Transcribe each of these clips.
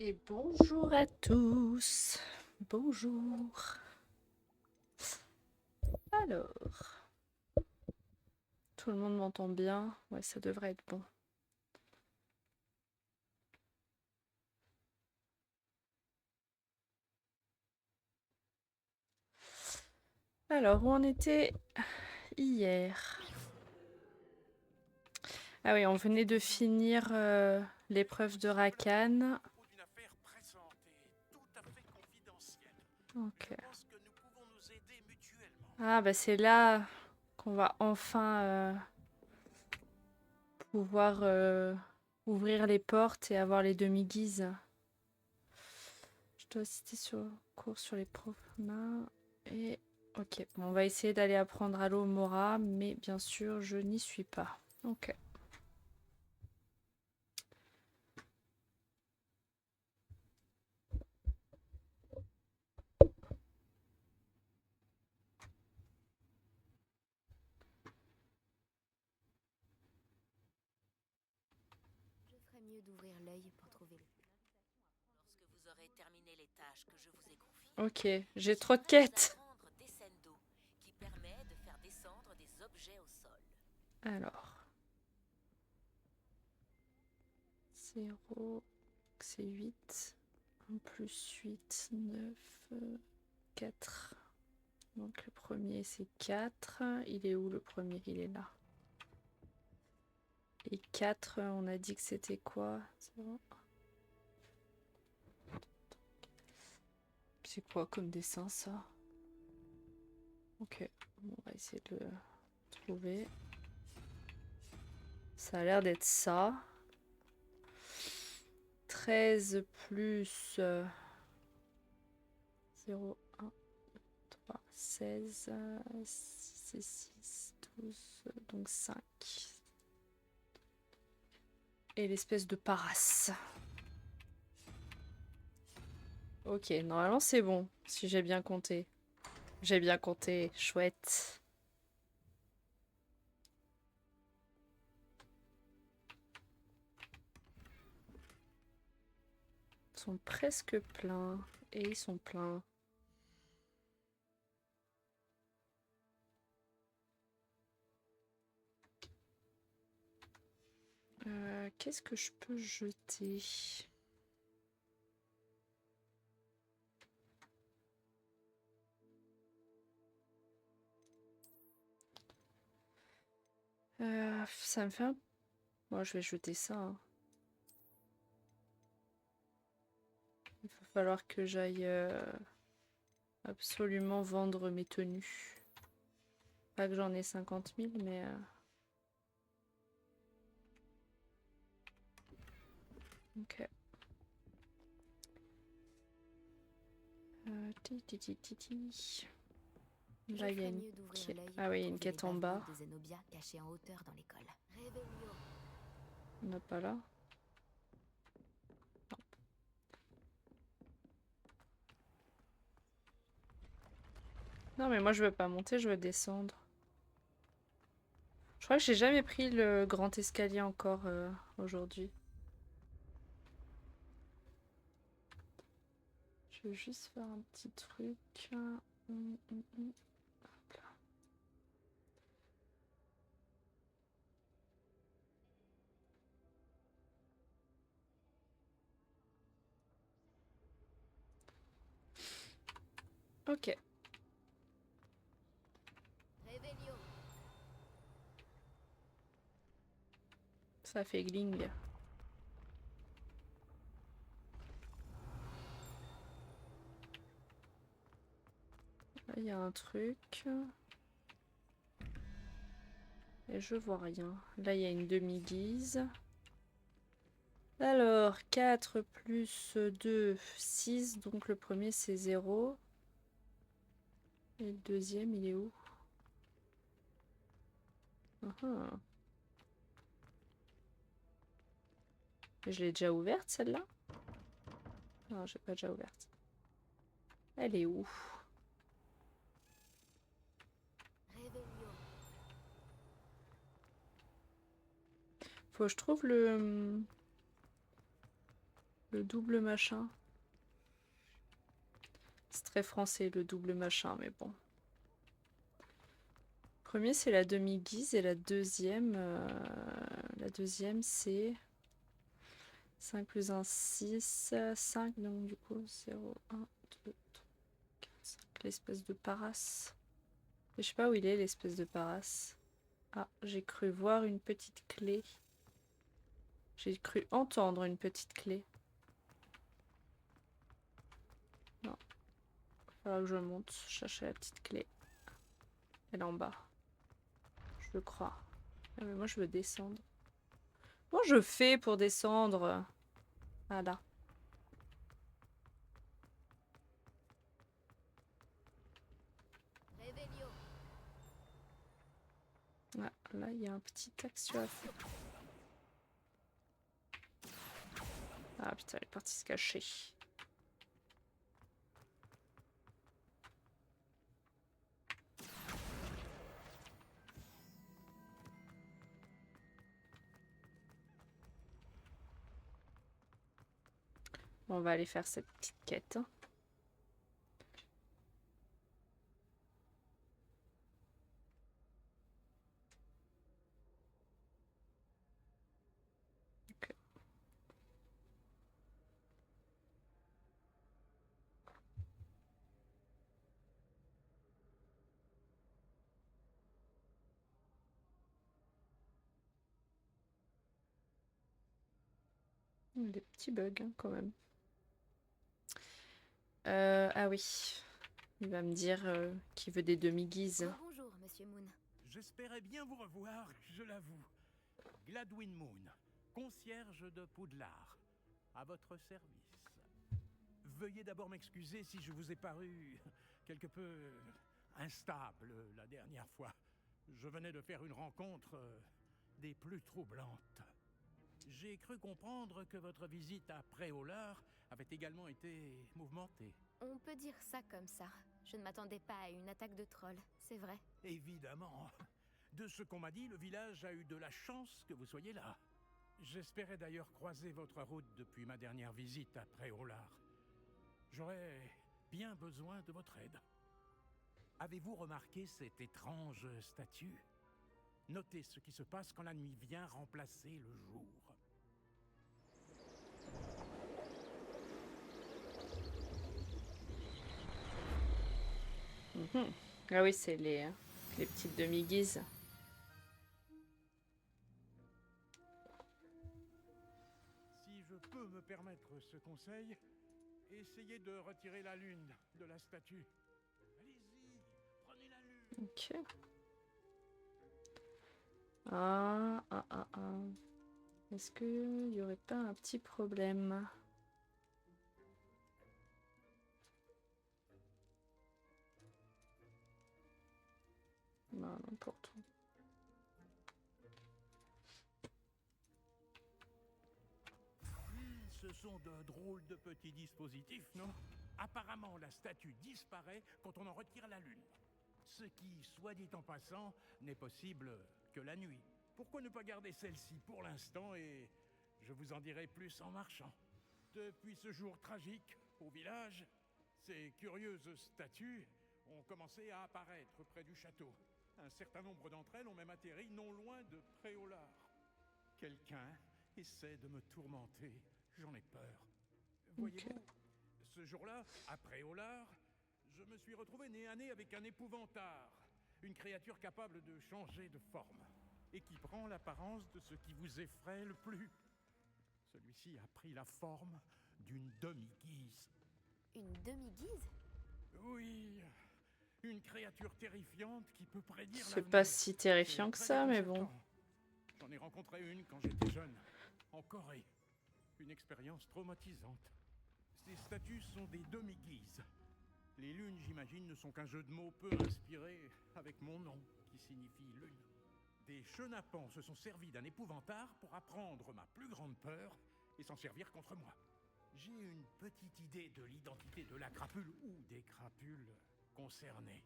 Et bonjour à tous. Bonjour. Alors, tout le monde m'entend bien? Ouais, ça devrait être bon. Alors, où on était hier? Ah oui, on venait de finir l'épreuve de Rakan. Ok. Ah bah c'est là qu'on va enfin pouvoir ouvrir les portes et avoir les demi-guises. Je dois citer sur cours sur les profs mains et ok. Bon, on va essayer d'aller apprendre à l'eau Mora, mais bien sûr je n'y suis pas. Ok. Je ferais mieux d'ouvrir l'œil pour trouver le... Lorsque vous aurez terminé les tâches que je vous ai confiées, Ok, j'ai trop de quêtes. apprendre Descendo, qui permet de faire descendre des objets au sol. Alors. 0, c'est 8. 1 plus 8, 9, 4. Donc le premier c'est 4. Il est où le premier? Il est là. Et 4, on a dit que c'était quoi? C'est quoi comme dessin ça? Ok, bon, on va essayer de le trouver. Ça a l'air d'être ça. 13 plus 0, 1, 3, 16, 6, 6, 12, donc 5. Et l'espèce de parasse. Ok, normalement c'est bon, si j'ai bien compté. J'ai bien compté, chouette. Ils sont presque pleins. Et ils sont pleins. Qu'est-ce que je peux jeter? Ça me fait un... Moi, je vais jeter ça. Hein. Il va falloir que j'aille absolument vendre mes tenues. Pas que j'en ai 50 000, mais... Ok. Là, il y a une quête. Ah oui, il y a une quête en bas. de Zenobia cachés en hauteur dans l'école. On n'a pas là. Non. Non, mais moi, je veux pas monter, je veux descendre. Je crois que j'ai jamais pris le grand escalier encore aujourd'hui. Je Je vais juste faire un petit truc. Hop là. Ok. Réveillon. Ça fait gling. Là, il y a un truc. Et je vois rien. Là, il y a une demi-guise. Alors, 4 plus 2, 6. Donc, le premier, c'est 0. Et le deuxième, il est où? Ah. Je l'ai déjà ouverte, celle-là? Non, j'ai pas déjà ouverte. Elle est où? Réveillon. Faut que je trouve le double machin. C'est très français, le double machin, mais bon. Premier, c'est la demi-guise. Et la deuxième c'est 5 plus 1, 6. 5, donc du coup, 0, 1, 2, 3, 4, 5. L'espèce de parasse. Je sais pas où il est, l'espèce de parasse. Ah, j'ai cru voir une petite clé. J'ai cru entendre une petite clé. Non. Il va falloir que je monte chercher la petite clé. Elle est en bas. Je crois. Ah, mais moi, je veux descendre. Comment je fais pour descendre? Ah, là. Réveillon. Ah, là, il y a un petit action à faire. Ah, putain, elle est partie se cacher. Bon, on va aller faire cette petite quête. Ok. Des petits bugs, hein, quand même. Ah oui. Il va me dire qu'il veut des demi-guises. Oh, bonjour, Monsieur Moon. J'espérais bien vous revoir, je l'avoue. Gladwin Moon, concierge de Poudlard, à votre service. Veuillez d'abord m'excuser si je vous ai paru quelque peu instable la dernière fois. Je venais de faire une rencontre des plus troublantes. J'ai cru comprendre que votre visite à Préolard avait également été mouvementée. On peut dire ça comme ça. Je ne m'attendais pas à une attaque de trolls, c'est vrai. Évidemment. De ce qu'on m'a dit, le village a eu de la chance que vous soyez là. J'espérais d'ailleurs croiser votre route depuis ma dernière visite à Préolard. J'aurais bien besoin de votre aide. Avez-vous remarqué cette étrange statue? Notez ce qui se passe quand la nuit vient remplacer le jour. Mhm. Ah oui, c'est les petites demi-guises. Si je peux me permettre ce conseil, essayez de retirer la lune de la statue. Allez-y, prenez la lune. Ok. Ah. Est-ce qu'il n'y aurait pas un petit problème? Non, n'importe où. Ce sont de drôles de petits dispositifs, non? Apparemment, la statue disparaît quand on en retire la lune. Ce qui, soit dit en passant, n'est possible que la nuit. Pourquoi ne pas garder celle-ci pour l'instant et je vous en dirai plus en marchant. Depuis ce jour tragique au village, Ces curieuses statues ont commencé à apparaître près du château. Un certain nombre d'entre elles ont même atterri non loin de Préolard. Quelqu'un essaie de me tourmenter. J'en ai peur. Voyez-vous, ce jour-là, à Préolard, je me suis retrouvé nez à nez avec un épouvantard. Une créature capable de changer de forme. Et qui prend l'apparence de ce qui vous effraie le plus. Celui-ci a pris la forme d'une demi-guise. Une demi-guise? Oui, une créature terrifiante qui peut prédire C'est l'avenir. pas si terrifiant C'est que très ça, mais bon. déconcertant. J'en ai rencontré une quand j'étais jeune, en Corée. Une expérience traumatisante. Ces statues sont des demi-guises. Les lunes, j'imagine, ne sont qu'un jeu de mots peu inspiré avec mon nom, qui signifie lune. Des chenapans se sont servis d'un épouvantard pour apprendre ma plus grande peur et s'en servir contre moi. J'ai une petite idée de l'identité de la crapule ou des crapules concernées.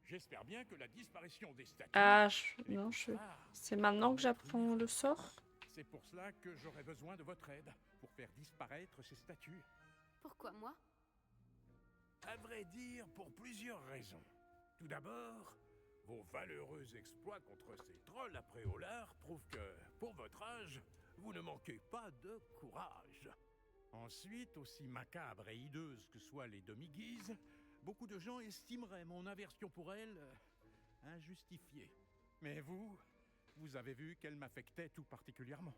J'espère bien que la disparition des statues... Ah, les non, poussera c'est maintenant que à j'apprends m'écrire. le sort. C'est pour cela que j'aurai besoin de votre aide, pour faire disparaître ces statues. Pourquoi moi? À vrai dire, pour plusieurs raisons. Tout d'abord, vos valeureux exploits contre ces trolls à Préolard prouvent que, pour votre âge, vous ne manquez pas de courage. Ensuite, aussi macabre et hideuse que soient les demi-guises, beaucoup de gens estimeraient mon aversion pour elles injustifiée. Mais vous avez vu qu'elle m'affectait tout particulièrement.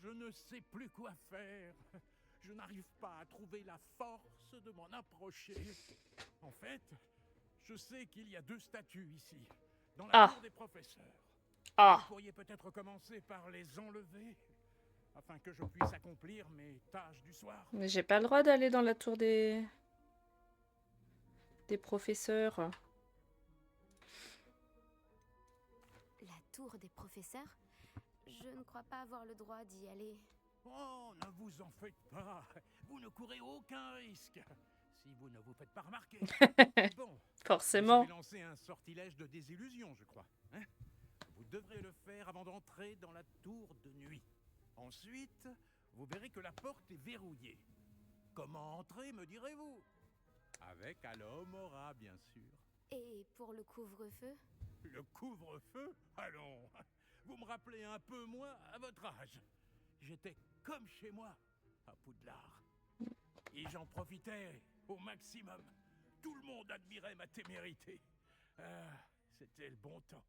Je ne sais plus quoi faire. Je n'arrive pas à trouver la force de m'en approcher. En fait, je sais qu'il y a 2 statues ici, dans la cour des professeurs. Ah, Vous pourriez peut-être commencer par les enlever, afin que je puisse accomplir mes tâches du soir. mais j'ai pas le droit d'aller dans la tour des professeurs. La tour des professeurs? Je ne crois pas avoir le droit d'y aller. Oh, ne vous en faites pas. Vous ne courez aucun risque. Si vous ne vous faites pas remarquer. Bon, Forcément. vous avez lancé un sortilège de désillusion, je crois. Hein? Vous devrez le faire avant d'entrer dans la tour de nuit. Ensuite, vous verrez que la porte est verrouillée. Comment entrer, me direz-vous? Avec Alomora, bien sûr. Et pour le couvre-feu? Le couvre-feu? Allons, vous me rappelez un peu moi à votre âge. J'étais comme chez moi, à Poudlard. Et j'en profitais au maximum. Tout le monde admirait ma témérité. Ah, c'était le bon temps.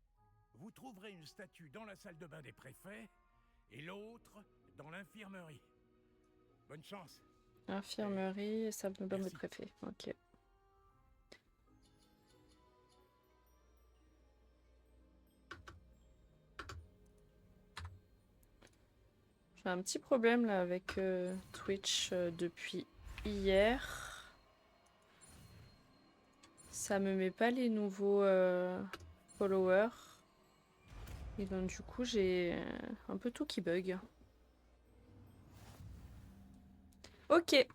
Vous trouverez une statue dans la salle de bain des préfets et l'autre dans l'infirmerie. Bonne chance. Infirmerie, salle de bain des Merci. préfets. Ok. J'ai un petit problème là avec Twitch depuis hier. Ça me met pas les nouveaux followers. Et donc du coup j'ai un peu tout qui bug. Ok.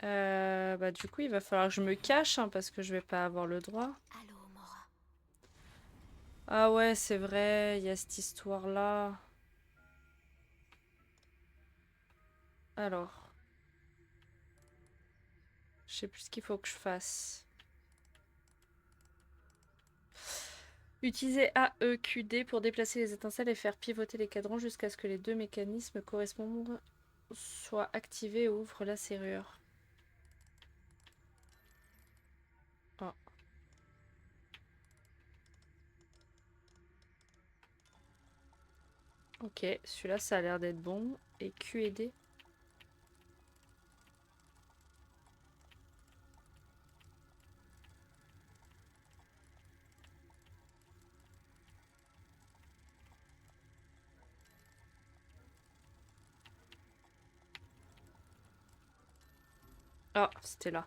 Bah du coup il va falloir que je me cache hein, parce que je vais pas avoir le droit. Allô, Mora. Ah ouais c'est vrai, il y a cette histoire là. Alors. Je sais plus ce qu'il faut que je fasse. Utiliser AEQD pour déplacer les étincelles et faire pivoter les cadrans jusqu'à ce que les 2 mécanismes correspondants soient activés et ouvrent la serrure. Ah. Ok, celui-là ça a l'air d'être bon. Et Q et D. Ah, c'était là.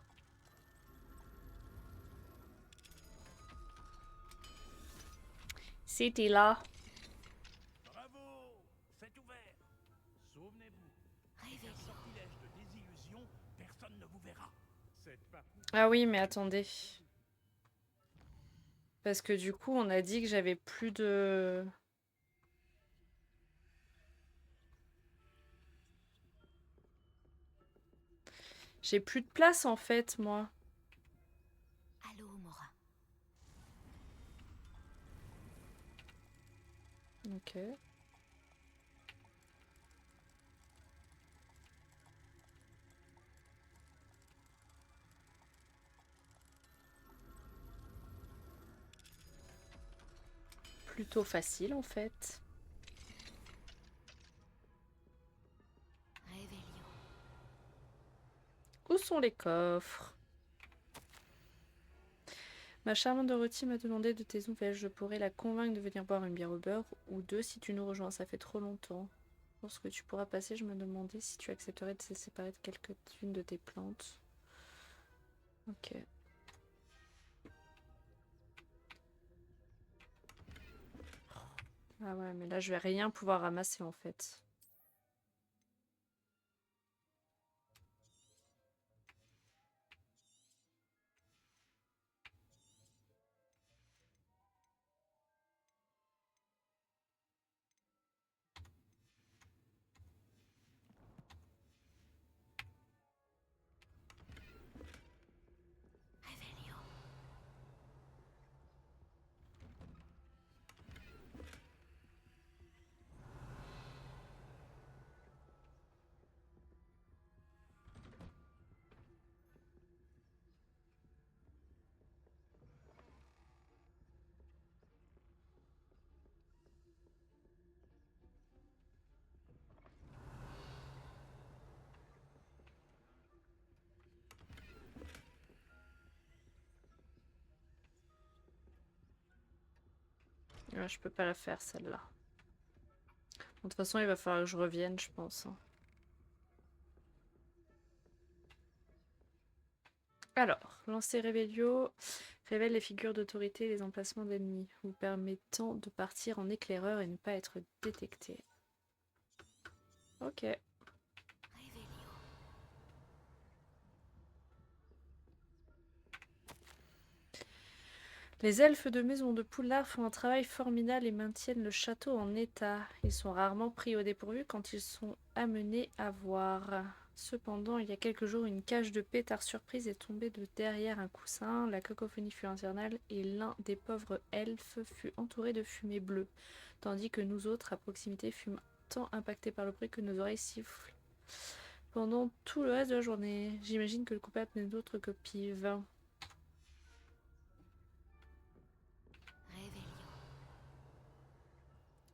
C'était là. Bravo, c'est ouvert. Souvenez-vous, Réveillez. un sortilège de désillusion, personne ne vous verra. Cette partie... Ah oui, mais attendez. Parce que du coup, on a dit que j'avais plus de... J'ai plus de place en fait, moi. Allô, Mora. Ok. Plutôt facile en fait. Réveillon. Où sont les coffres? Ma charmante Dorothy m'a demandé de tes nouvelles. Je pourrais la convaincre de venir boire une bière au beurre ou deux si tu nous rejoins. Ça fait trop longtemps. Lorsque tu pourras passer, je me demandais si tu accepterais de se séparer de quelques-unes de tes plantes. Ok. Ah ouais, mais là, je vais rien pouvoir ramasser en fait. Réveillon. Ouais, je peux pas la faire celle-là. Bon, de toute façon, il va falloir que je revienne, je pense, hein. Alors, lancer Revelio révèle les figures d'autorité et les emplacements d'ennemis, vous permettant de partir en éclaireur et ne pas être détecté. Ok. Réveillon. Les elfes de Maison de Poudlard font un travail formidable et maintiennent le château en état. Ils sont rarement pris au dépourvu quand ils sont amenés à voir. Cependant, il y a quelques jours, une cage de pétards surprise est tombée de derrière un coussin. La cacophonie fut infernale et l'un des pauvres elfes fut entouré de fumée bleue, tandis que nous autres, à proximité, fûmes tant impactés par le bruit que nos oreilles sifflent pendant tout le reste de la journée. J'imagine que le coupable n'est autre que Pive. Réveillon.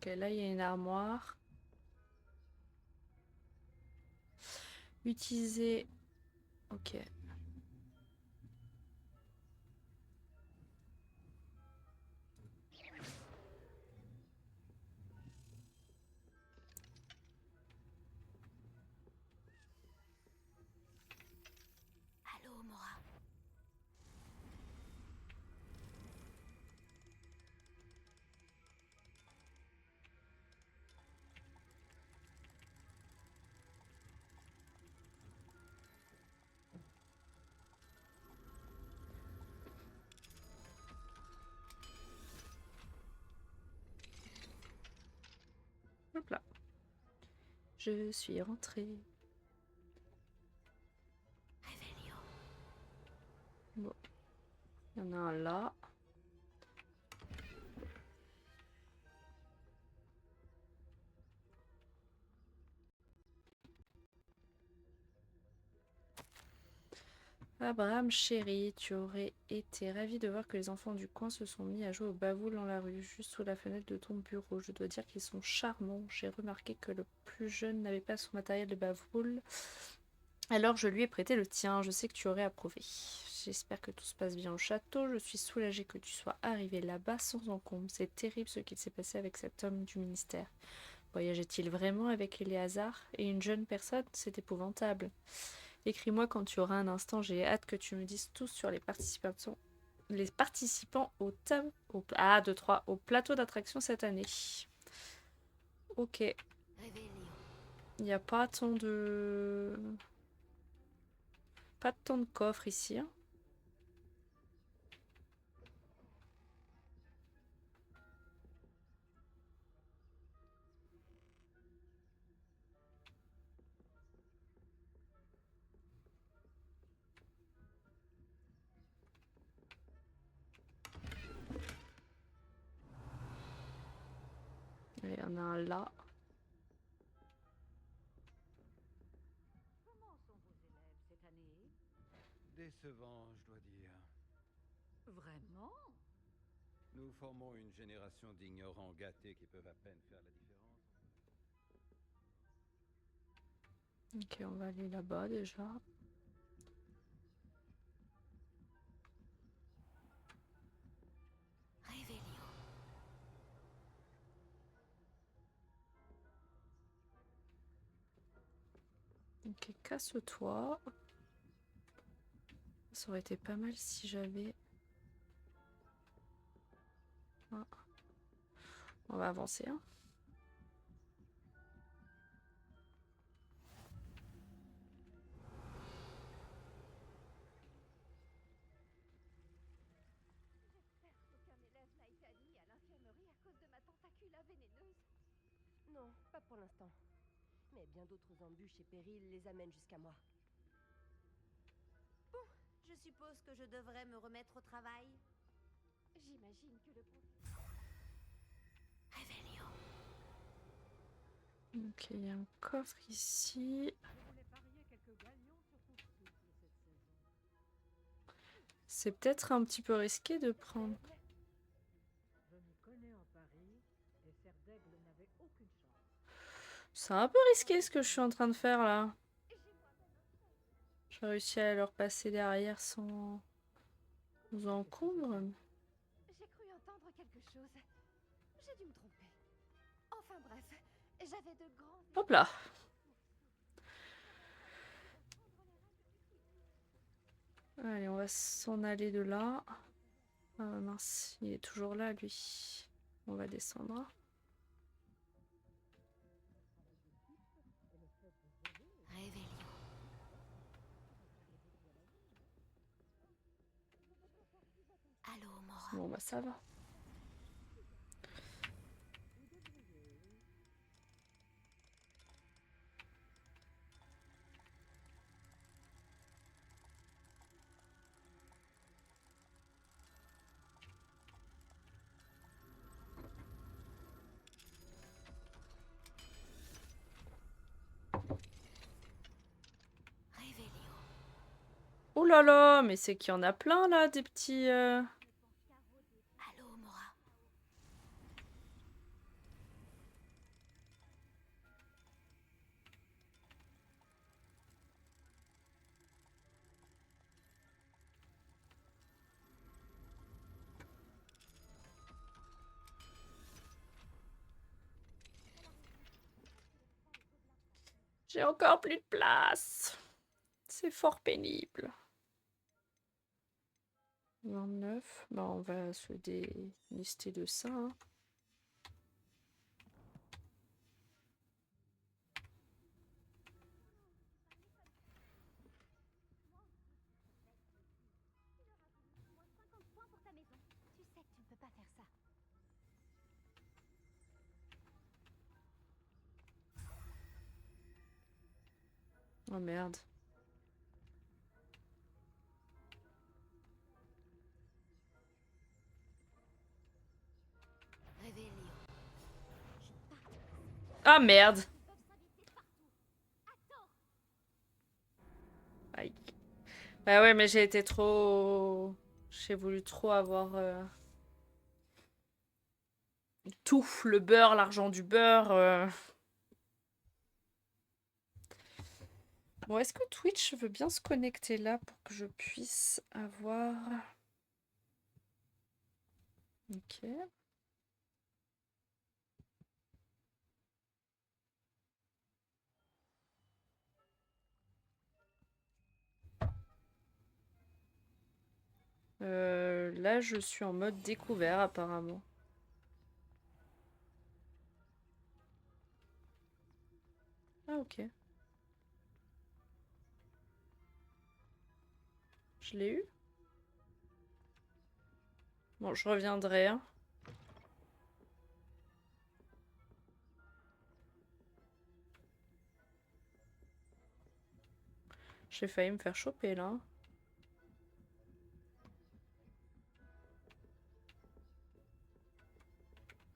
Ok, là, il y a une armoire. Utiliser... Ok. Allô, Mora. Hop là. Je suis rentrée. Réveillon. Bon. Il y en a un là. Abraham chéri, tu aurais été ravi de voir que les enfants du coin se sont mis à jouer au bavoule dans la rue, juste sous la fenêtre de ton bureau. Je dois dire qu'ils sont charmants. J'ai remarqué que le plus jeune n'avait pas son matériel de bavoule. Alors je lui ai prêté le tien. Je sais que tu aurais approuvé. J'espère que tout se passe bien au château. Je suis soulagée que tu sois arrivé là-bas sans encombre. C'est terrible ce qu'il s'est passé avec cet homme du ministère. Voyageait-il vraiment avec Éléazar et une jeune personne? C'est épouvantable. Écris-moi quand tu auras un instant, j'ai hâte que tu me dises tout sur les participants au au plateau d'attraction cette année. Ok, Réveillon. il n'y a pas tant de... Pas tant de coffres ici, hein. en a un là. Comment sont vos élèves cette année? Décevant, je dois dire. Vraiment? Nous formons une génération d'ignorants gâtés qui peuvent à peine faire la différence. Ok, on va aller là-bas déjà. Réveillon. Ok, casse-toi. Ça aurait été pas mal si j'avais... Ah. On va avancer, hein. Aucun élève n'a été admis à l'infirmerie à cause de ma tentacula vénéneuse. Non, pas pour l'instant. Mais bien d'autres embûches et périls les amènent jusqu'à moi. Je suppose que je devrais me remettre au travail. J'imagine que le professeur... Réveillon. Ok, il y a un coffre ici. Je voulais parier quelques gagnants sur ton souffle cette saison. C'est peut-être un petit peu risqué de prendre. Je m'y connais en Paris, et Serdaigle n'avait aucune chance. C'est un peu risqué ce que je suis en train de faire là. J'ai réussi à leur passer derrière sans nous encombre. J'ai cru entendre quelque chose. J'ai dû me tromper. Enfin bref, j'avais de grands... Hop là. Allez, on va s'en aller de là. Ah mince, il est toujours là lui. On va descendre. Réveillon. Allô, Mora. Bon bah ça va. Réveillon. Oh là là, mais c'est qu'il y en a plein là, des petits... Allô, Mora. J'ai encore plus de place. C'est fort pénible. 29. Bah, on va se délister de ça. Hein. points pour ta maison. Tu sais que tu ne peux pas faire ça. Oh merde. Réveillon. Ah merde. Aïe. Bah ouais, mais j'ai été trop... J'ai voulu trop avoir... tout. Le beurre, l'argent du beurre... Bon, est-ce que Twitch veut bien se connecter là pour que je puisse avoir... Ok. Là, je suis en mode découvert apparemment. Ah ok. Je l'ai eu? Bon, je reviendrai. Hein. J'ai failli me faire choper là.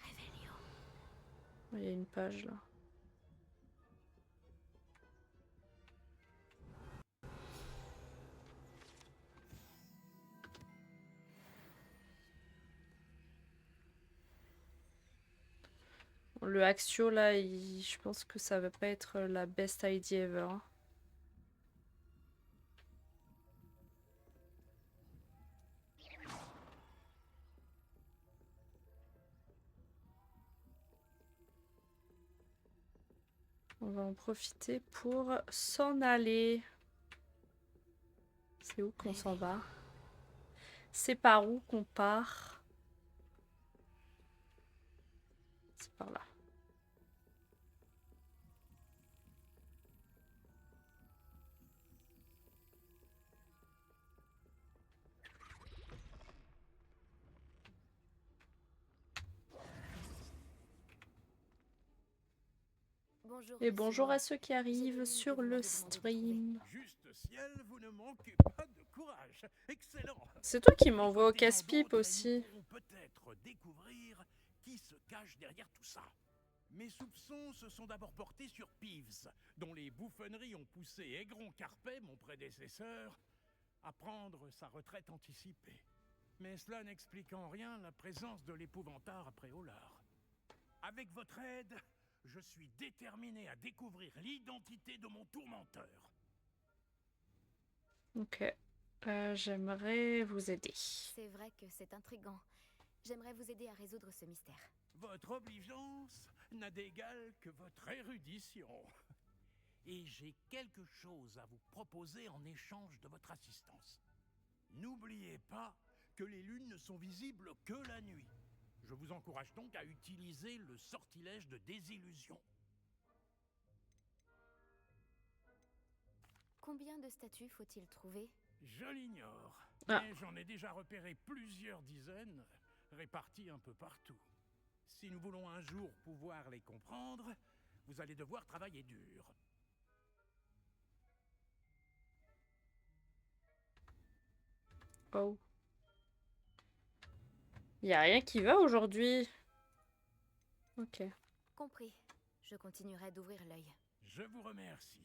Réveillon. Il y une page là. Le Axio là, je pense que ça va pas être la best idea ever. Hein. On va en profiter pour s'en aller. C'est où qu'on s'en va? C'est par où qu'on part? C'est par là. Bonjour. Et bonjour monsieur. à ceux qui arrivent sur le stream. Juste ciel, vous ne manquez pas de courage. Excellent. C'est toi qui m'envoie au Des gens casse-pipe d'autres, et aussi. nous pourrons peut-être découvrir qui se cache derrière tout ça. Mes soupçons se sont d'abord portés sur Peeves, dont les bouffonneries ont poussé Aigron Carpet, mon prédécesseur, à prendre sa retraite anticipée. Mais cela n'explique en rien la présence de l'épouvantard après Olar. Avec votre aide, je suis déterminé à découvrir l'identité de mon tourmenteur. Ok. J'aimerais vous aider. C'est vrai que c'est intriguant. J'aimerais vous aider à résoudre ce mystère. Votre obligeance n'a d'égal que votre érudition. Et j'ai quelque chose à vous proposer en échange de votre assistance. N'oubliez pas que les lunes ne sont visibles que la nuit. Je vous encourage donc à utiliser le sortilège de désillusion. Combien de statues faut-il trouver? Je l'ignore, Ah. mais j'en ai déjà repéré plusieurs dizaines, réparties un peu partout. Si nous voulons un jour pouvoir les comprendre, vous allez devoir travailler dur. Oh. Y a rien qui va aujourd'hui. Ok. Compris. Je continuerai d'ouvrir l'œil. Je vous remercie.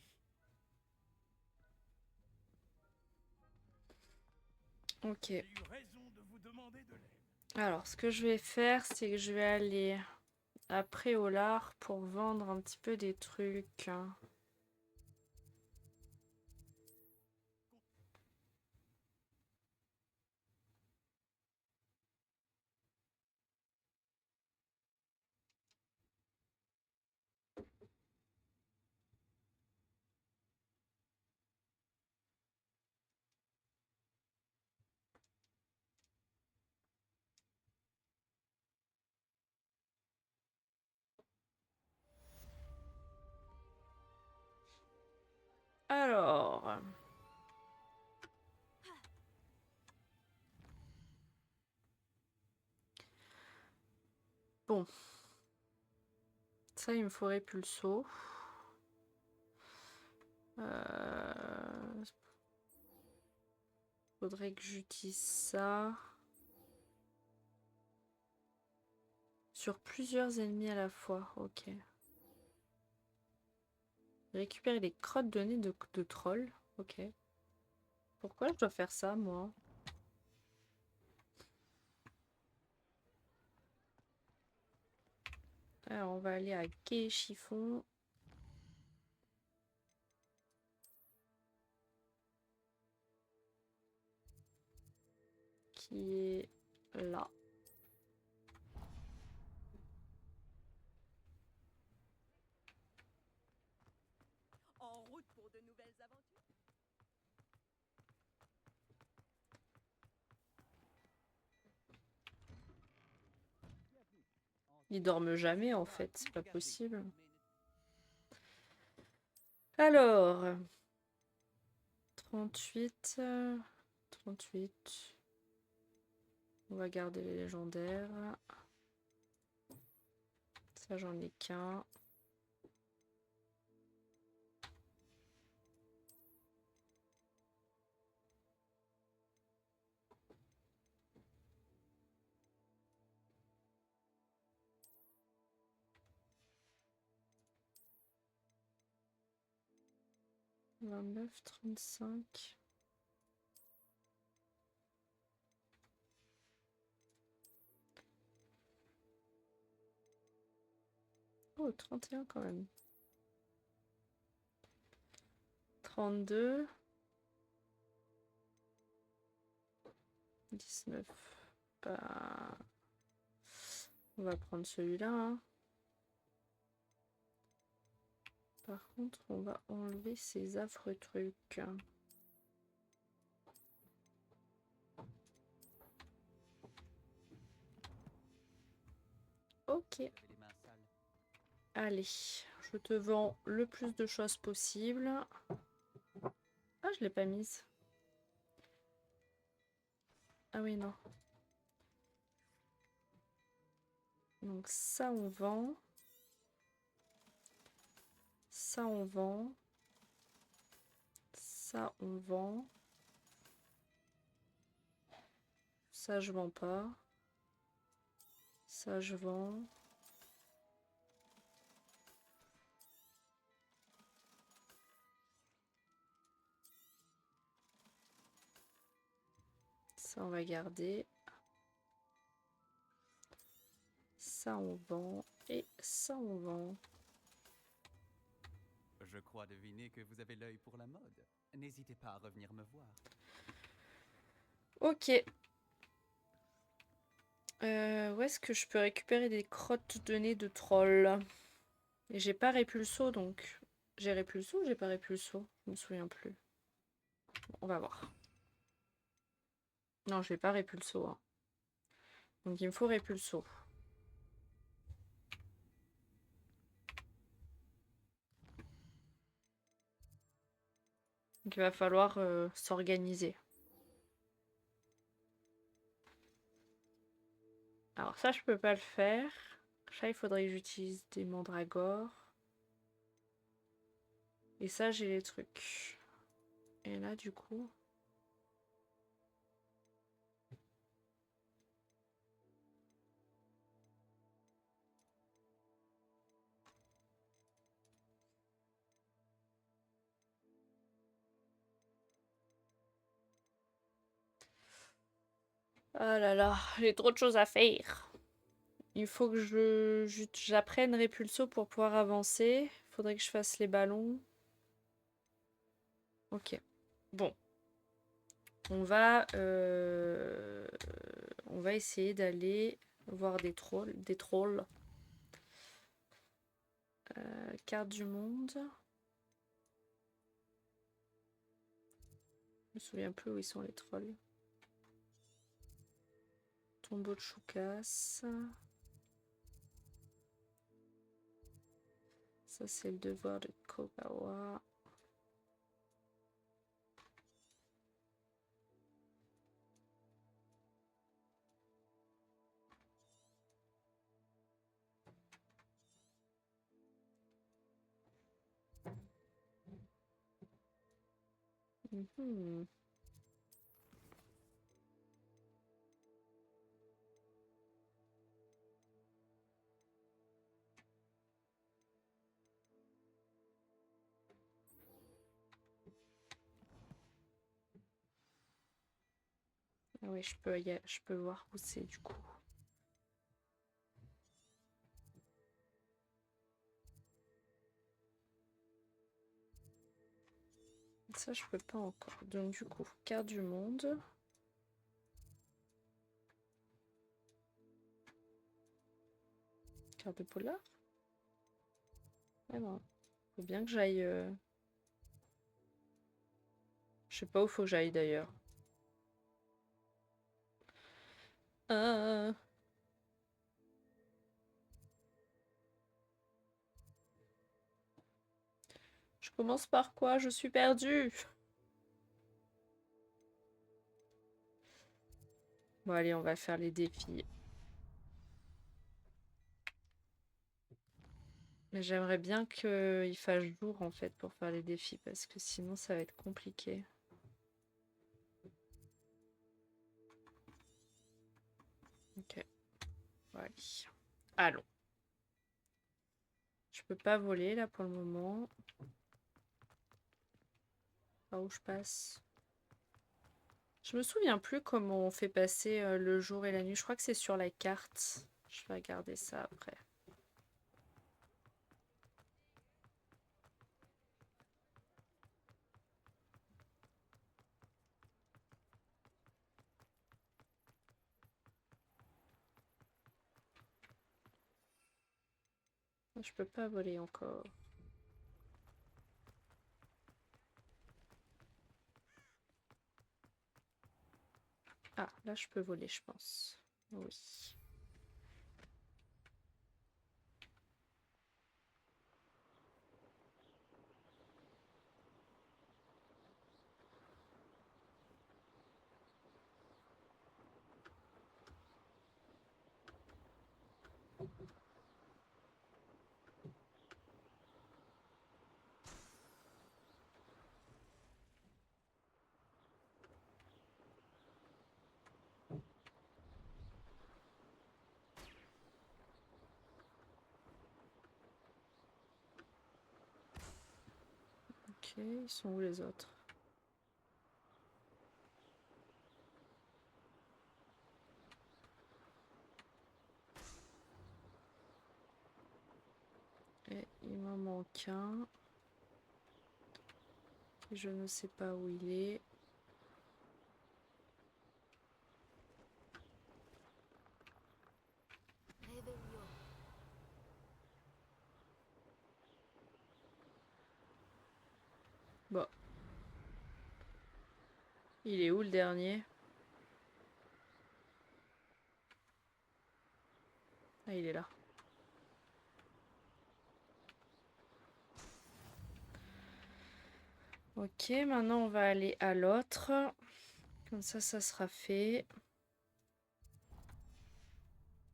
Ok. J'ai eu raison de vous demander de l'aide. Alors, ce que je vais faire, c'est que je vais aller après Olar pour vendre un petit peu des trucs. Alors. Bon. Ça, il me faudrait pulso. Faudrait que j'utilise ça. Sur plusieurs ennemis à la fois. Ok. Récupérer les crottes de nez de troll. Ok. Pourquoi je dois faire ça, moi? Alors, on va aller à Quai Chiffon. Qui est là. En route pour de nouvelles aventures. Ils dorment jamais, en fait. C'est pas possible. Alors. 38. 38. On va garder les légendaires. Ça, j'en ai qu'un. 29, 35. Oh, 31 quand même. 32. 19. Bah... On va prendre celui-là. Hein. Par contre, on va enlever ces affreux trucs. Ok. Allez, je te vends le plus de choses possible. Ah, je l'ai pas mise. Ah oui, non. Donc ça, on vend. Ça, on vend. Ça, on vend. Ça, je vends pas. Ça, je vends. Ça, on va garder. Ça, on vend. Et ça, on vend. Je crois deviner que vous avez l'œil pour la mode. N'hésitez pas à revenir me voir. Ok. Où est-ce que je peux récupérer des crottes de nez de troll? Et j'ai pas Répulso, donc... J'ai Répulso ou j'ai pas Répulso? Je me souviens plus. Bon, on va voir. Non, j'ai pas Répulso. Hein. Donc il me faut Répulso. Donc il va falloir s'organiser. Alors ça, je peux pas le faire. Ça, il faudrait que j'utilise des mandragores. Et ça, j'ai les trucs. Et là, du coup... Ah là là, j'ai trop de choses à faire. Il faut que j'apprenne Répulso pour pouvoir avancer. Il faudrait que je fasse les ballons. Ok. Bon. On va essayer d'aller voir des trolls. Carte du monde. Je me souviens plus où ils sont les trolls. Tombeau de Choukas. Ça, c'est le devoir de Kogawa. Mhm. Ah oui, je peux voir où c'est du coup. Ça, je peux pas encore. Donc du coup, carte du monde. Carte de polar. Ah non. Faut bien que j'aille... Je sais pas où faut que j'aille d'ailleurs. Je commence par quoi? Je suis perdue. Bon allez, on va faire les défis. Mais j'aimerais bien qu'il fasse jour en fait pour faire les défis parce que sinon ça va être compliqué. Ok. Bon, allez. Allons. Je peux pas voler là pour le moment. Par où je passe? Je me souviens plus comment on fait passer le jour et la nuit. Je crois que c'est sur la carte. Je vais regarder ça après. Je peux pas voler encore. Ah, là je peux voler, je pense. Oui. Ok, ils sont où les autres? Et il m'en manque un. Je ne sais pas où il est. Revelio. Bon. Il est où le dernier? Ah, il est là. Ok, maintenant on va aller à l'autre. Comme ça sera fait.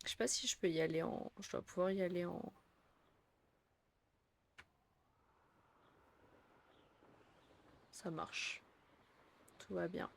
Je sais pas si je peux y aller en... Je dois pouvoir y aller en... Ça marche. Tout va bien.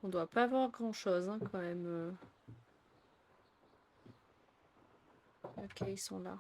On doit pas avoir grand chose hein, quand même. Ok, ils sont là.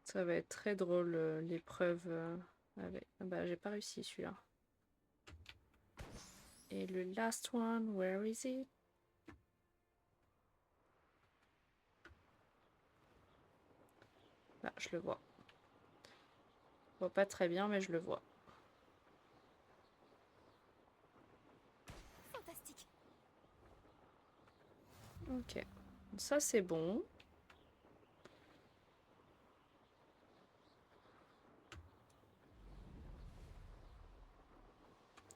Ça va être très drôle l'épreuve avec... Ah bah j'ai pas réussi celui-là. Et le last one, where is it? Là, je le vois. Je vois pas très bien, mais je le vois. Fantastique. Ok. Ça, c'est bon.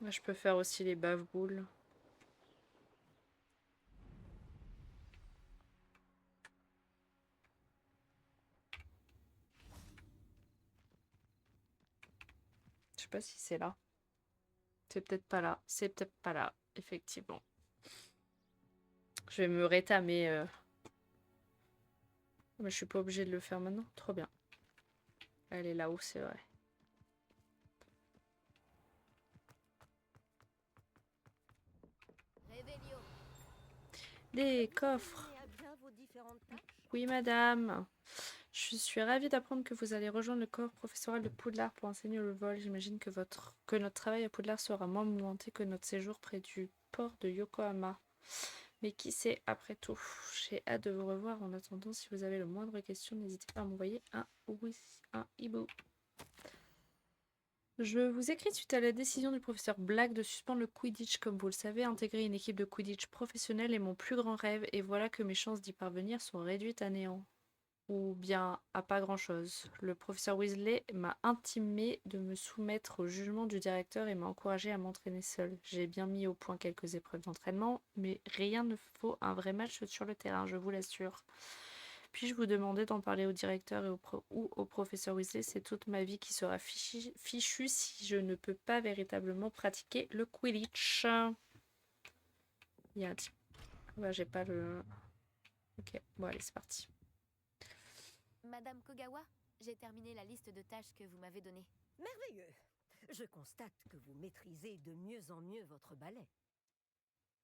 Là, je peux faire aussi les bave-boules. Je sais pas si c'est là. C'est peut-être pas là. C'est peut-être pas là, effectivement. Je vais me rétamer. Mais je suis pas obligée de le faire maintenant. Trop bien. Elle est là-haut, c'est vrai. Revelio. Des coffres. Menez à bien vos différentes tâches. Oui, madame. Je suis ravie d'apprendre que vous allez rejoindre le corps professoral de Poudlard pour enseigner le vol. J'imagine que notre travail à Poudlard sera moins mouvementé que notre séjour près du port de Yokohama. Mais qui sait, après tout. J'ai hâte de vous revoir. En attendant, si vous avez le moindre question, n'hésitez pas à m'envoyer un oui, un hibou. Je vous écris suite à la décision du professeur Black de suspendre le Quidditch. Comme vous le savez, intégrer une équipe de Quidditch professionnelle est mon plus grand rêve, et voilà que mes chances d'y parvenir sont réduites à néant. Ou bien à pas grand-chose. Le professeur Weasley m'a intimé de me soumettre au jugement du directeur et m'a encouragé à m'entraîner seule. J'ai bien mis au point quelques épreuves d'entraînement, mais rien ne vaut un vrai match sur le terrain, je vous l'assure. Puis-je vous demander d'en parler au directeur et ou au professeur Weasley? C'est toute ma vie qui sera fichue si je ne peux pas véritablement pratiquer le Quidditch. Il y a un type. Ouais, j'ai pas le... Ok, bon allez, c'est parti. Madame Kogawa, j'ai terminé la liste de tâches que vous m'avez donnée. Merveilleux. Je constate que vous maîtrisez de mieux en mieux votre ballet.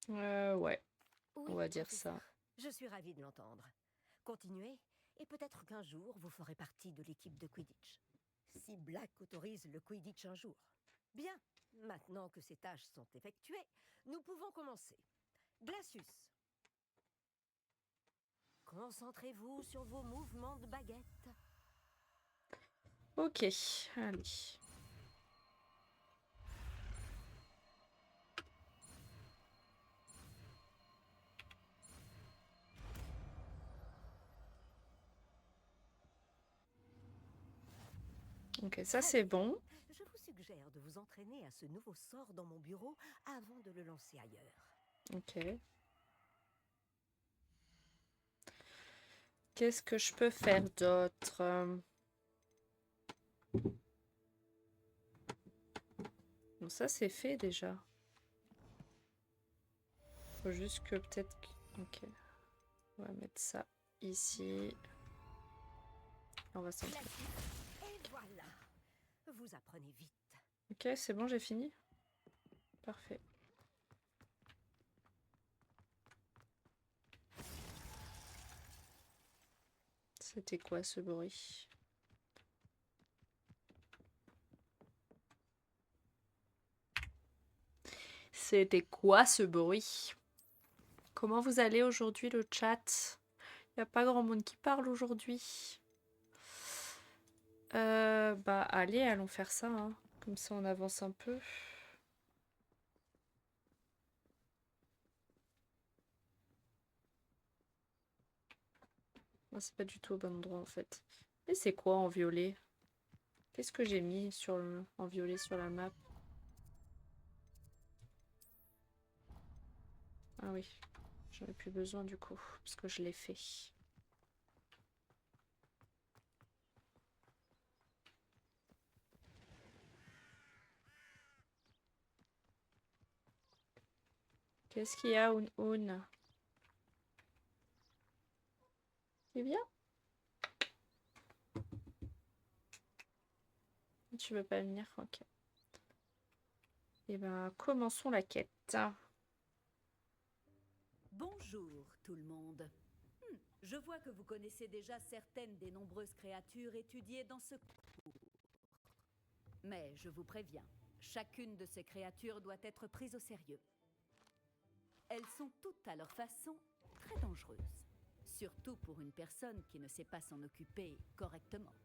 Ouais, Oui, on va dire professeur. ça. Je suis ravie de l'entendre. Continuez, et peut-être qu'un jour, vous ferez partie de l'équipe de Quidditch. Si Black autorise le Quidditch un jour. Bien, maintenant que ces tâches sont effectuées, nous pouvons commencer. Glacius. Concentrez-vous sur vos mouvements de baguette. Ok, allez. Ok, ça c'est bon. Je vous suggère de vous entraîner à ce nouveau sort dans mon bureau avant de le lancer ailleurs. Ok. Qu'est-ce que je peux faire d'autre? Bon, ça c'est fait déjà. Faut juste que peut-être... Ok. On va mettre ça ici. On va s'en... Et voilà. Vous apprenez vite. Ok, c'est bon, j'ai fini. Parfait. C'était quoi ce bruit? C'était quoi ce bruit? Comment vous allez aujourd'hui le chat? Il n'y a pas grand monde qui parle aujourd'hui. Bah allez, allons faire ça, hein. Comme ça on avance un peu. Ah, c'est pas du tout au bon endroit en fait. Et c'est quoi en violet? Qu'est-ce que j'ai mis sur en violet sur la map? Ah oui, j'en ai plus besoin du coup, parce que je l'ai fait. Qu'est-ce qu'il y a, Un? Tu viens? Tu veux pas venir? Ok. Et ben, commençons la quête. Bonjour tout le monde. Je vois que vous connaissez déjà certaines des nombreuses créatures étudiées dans ce cours. Mais je vous préviens, chacune de ces créatures doit être prise au sérieux. Elles sont toutes à leur façon très dangereuses, surtout pour une personne qui ne sait pas s'en occuper correctement.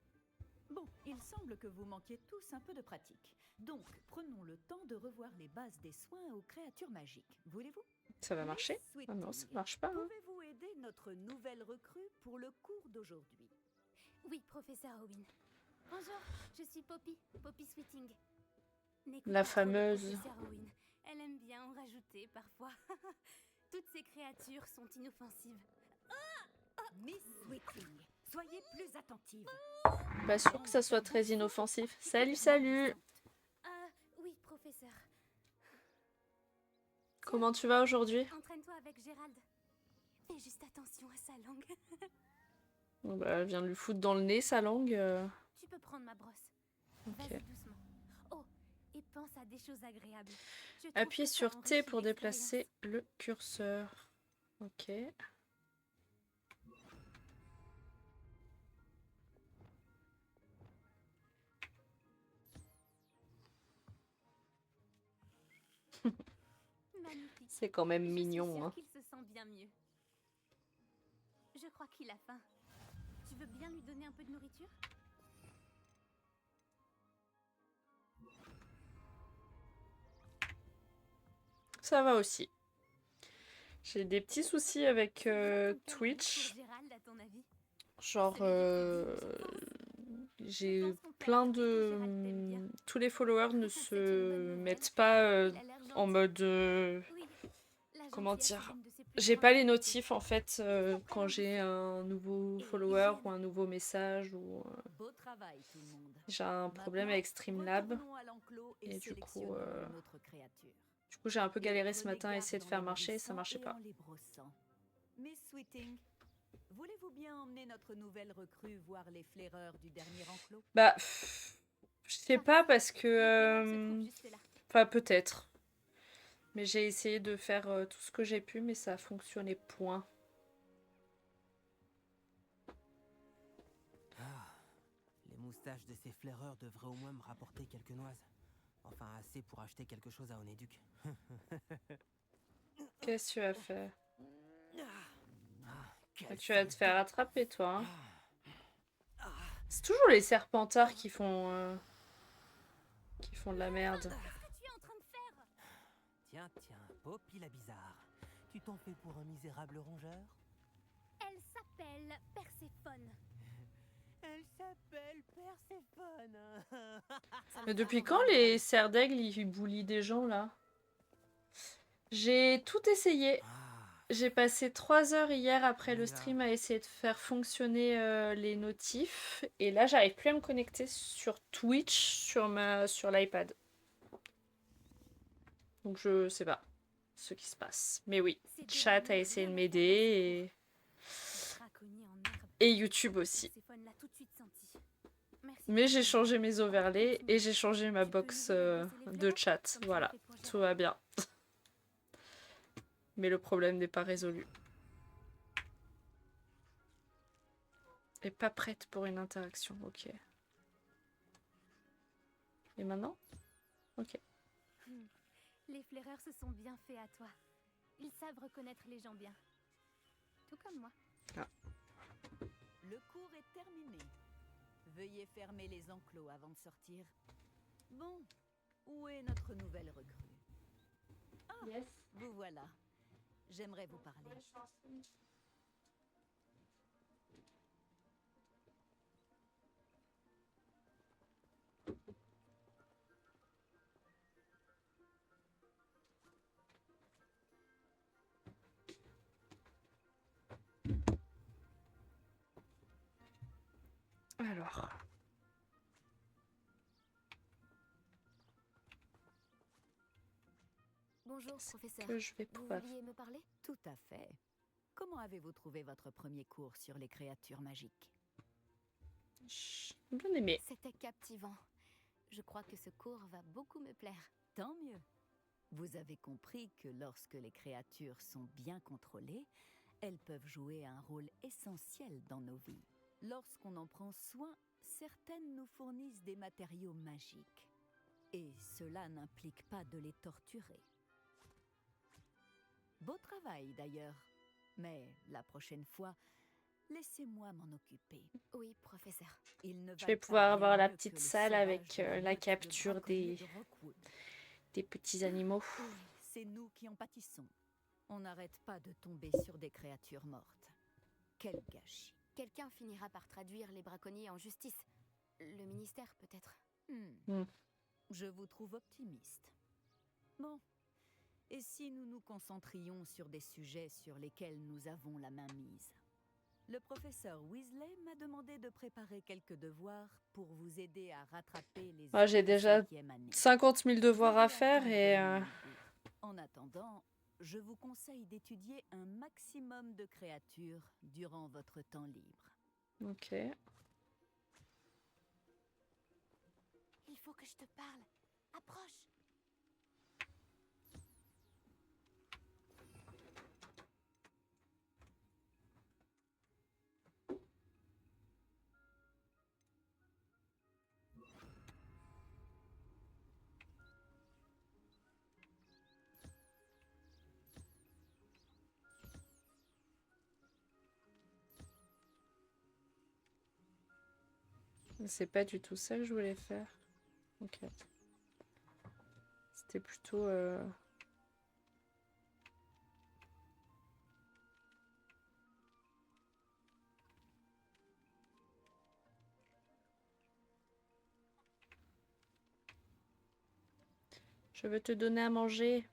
Bon, il semble que vous manquiez tous un peu de pratique. Donc, prenons le temps de revoir les bases des soins aux créatures magiques. Voulez-vous? Ça va marcher? Ah non, ça marche pas. Hein. Pouvez-vous aider notre nouvelle recrue pour le cours d'aujourd'hui? Oui, professeur Owen. Bonjour, je suis Poppy, Poppy Sweeting. N'écoute La pas trop le fameuse. professeur Owen. Elle aime bien en rajouter parfois. Toutes ces créatures sont inoffensives. Miss Sweeting, soyez plus attentive. Pas sûr que ça soit très inoffensif. Salut, salut! Oui, professeur. Comment tu vas aujourd'hui? Entraîne-toi avec Gérald. Fais juste attention à sa langue. Bon, bah, elle vient de lui foutre dans le nez sa langue. Tu peux prendre ma brosse. Ok. Vas-y doucement. Oh, et pense à des choses agréables. Je trouve Appuyez que ça sur T enrichit pour l'expérience. déplacer le curseur. Ok. Magnifique. C'est quand même Je suis mignon. sûre Hein. qu'il se sent bien mieux. Je crois qu'il a faim. Tu veux bien lui donner un peu de nourriture? Ça va aussi. J'ai des petits soucis avec Twitch. Gérald, à ton avis? Genre, j'ai plein de... Tous les followers ne se mettent pas en mode... comment dire? J'ai pas les notifs en fait quand j'ai un nouveau follower ou un nouveau message ou... Beau travail, tout le monde. J'ai un problème avec Streamlab. Et du coup, j'ai un peu galéré ce matin à essayer de faire marcher et ça marchait pas. Miss Sweeting, voulez-vous bien emmener notre nouvelle recrue voir les flaireurs du dernier enclos? Bah, je sais pas parce que... Enfin, peut-être. Mais j'ai essayé de faire tout ce que j'ai pu, mais ça a fonctionné point. Les moustaches de ces flaireurs devraient au moins me rapporter quelques noises. Enfin, assez pour acheter quelque chose à Onéduc. Qu'est-ce que tu as fait? Tu vas te faire attraper, toi. Hein. C'est toujours les serpentards qui font de la merde. Tiens, Poppy la bizarre. Tu t'en fais pour un misérable rongeur? Elle s'appelle Perséphone. Elle s'appelle Perséphone. Mais depuis quand les serres d'aigle ils bullient des gens là? J'ai tout essayé. J'ai passé 3 heures hier après le stream à essayer de faire fonctionner les notifs. Et là j'arrive plus à me connecter sur Twitch sur l'iPad. Donc je sais pas ce qui se passe. Mais oui, chat a essayé de m'aider et YouTube aussi. Mais j'ai changé mes overlays et j'ai changé ma box de chat. Voilà, tout va bien. Mais le problème n'est pas résolu. Et pas prête pour une interaction, ok. Et maintenant? Ok. Les flaireurs se sont bien faits à toi. Ils savent reconnaître les gens bien. Tout comme moi. Ah. Le cours est terminé. Veuillez fermer les enclos avant de sortir. Bon, où est notre nouvelle recrue? Ah, yes. Vous voilà. J'aimerais vous parler. Alors. Bonjour, professeur. Que je vais pouvoir... Vous vouliez me parler? Tout à fait. Comment avez-vous trouvé votre premier cours sur les créatures magiques? J'ai bien aimé. C'était captivant. Je crois que ce cours va beaucoup me plaire. Tant mieux. Vous avez compris que lorsque les créatures sont bien contrôlées, elles peuvent jouer un rôle essentiel dans nos vies. Lorsqu'on en prend soin, certaines nous fournissent des matériaux magiques. Et cela n'implique pas de les torturer. Beau travail d'ailleurs. Mais la prochaine fois, laissez-moi m'en occuper. Oui, professeur. Je vais pouvoir avoir la petite salle avec la capture des petits animaux. C'est nous qui en pâtissons. On n'arrête pas de tomber sur des créatures mortes. Quel gâchis. Quelqu'un finira par traduire les braconniers en justice. Le ministère, peut-être. Je vous trouve optimiste. Bon. Et si nous nous concentrions sur des sujets sur lesquels nous avons la main mise? Le professeur Weasley m'a demandé de préparer quelques devoirs pour vous aider à rattraper les... Ah, j'ai déjà 50 000 devoirs à faire et... En attendant, je vous conseille d'étudier un maximum de créatures durant votre temps libre. Ok. Il faut que je te parle. Approche. C'est pas du tout ça que je voulais faire. Ok. C'était plutôt... Je veux te donner à manger.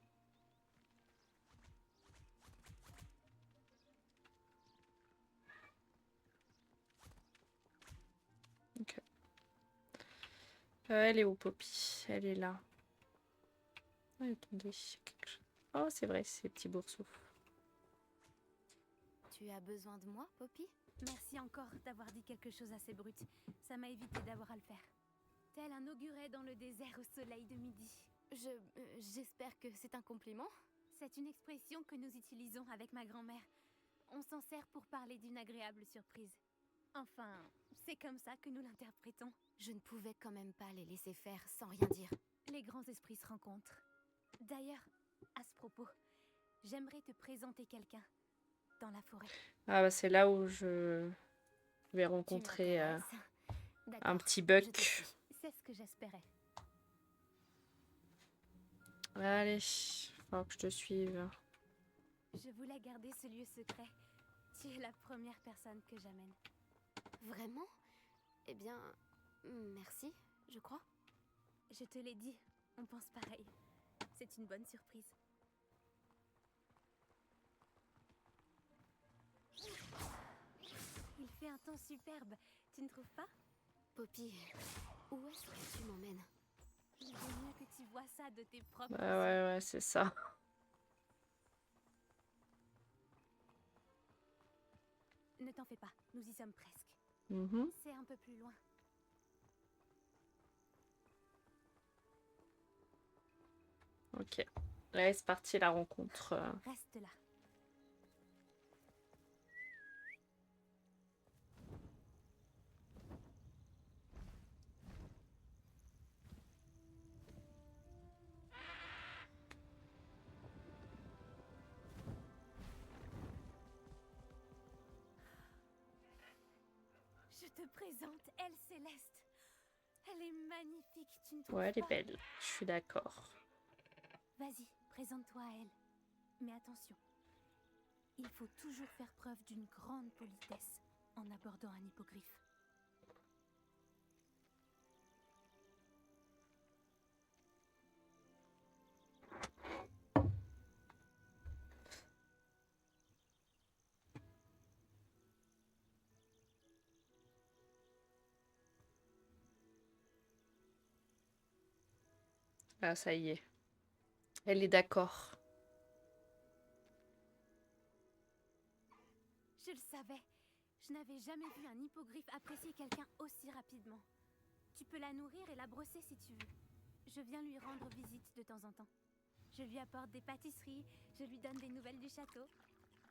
Ok. Elle est où, Poppy? Elle est là. Oh, attendez. Oh, c'est vrai, ces petits boursoufs. Tu as besoin de moi, Poppy? Merci encore d'avoir dit quelque chose assez brut. Ça m'a évité d'avoir à le faire. Tel un auguret dans le désert au soleil de midi. J'espère que c'est un compliment. C'est une expression que nous utilisons avec ma grand-mère. On s'en sert pour parler d'une agréable surprise. Enfin, c'est comme ça que nous l'interprétons. Je ne pouvais quand même pas les laisser faire sans rien dire. Les grands esprits se rencontrent. D'ailleurs, à ce propos, j'aimerais te présenter quelqu'un dans la forêt. Ah bah c'est là où je vais rencontrer un petit buck. C'est ce que j'espérais. Allez, faut que je te suive. Je voulais garder ce lieu secret. Tu es la première personne que j'amène. Vraiment? Eh bien, merci, je crois. Je te l'ai dit, on pense pareil. C'est une bonne surprise. Il fait un temps superbe, tu ne trouves pas? Poppy, où est-ce que tu m'emmènes? Il vaut mieux que tu vois ça de tes propres Bah ouais, c'est ça. Ne t'en fais pas, nous y sommes presque. C'est un peu plus loin. Ok. Là, c'est parti la rencontre. Reste là. Je te présente Elle Céleste. Elle est magnifique, tu ne trouves pas? Ouais, elle est belle. Je suis d'accord. Vas-y, présente-toi à elle. Mais attention, il faut toujours faire preuve d'une grande politesse en abordant un hippogriffe. Ah, ça y est. Elle est d'accord. Je le savais. Je n'avais jamais vu un hippogriffe apprécier quelqu'un aussi rapidement. Tu peux la nourrir et la brosser si tu veux. Je viens lui rendre visite de temps en temps. Je lui apporte des pâtisseries, je lui donne des nouvelles du château.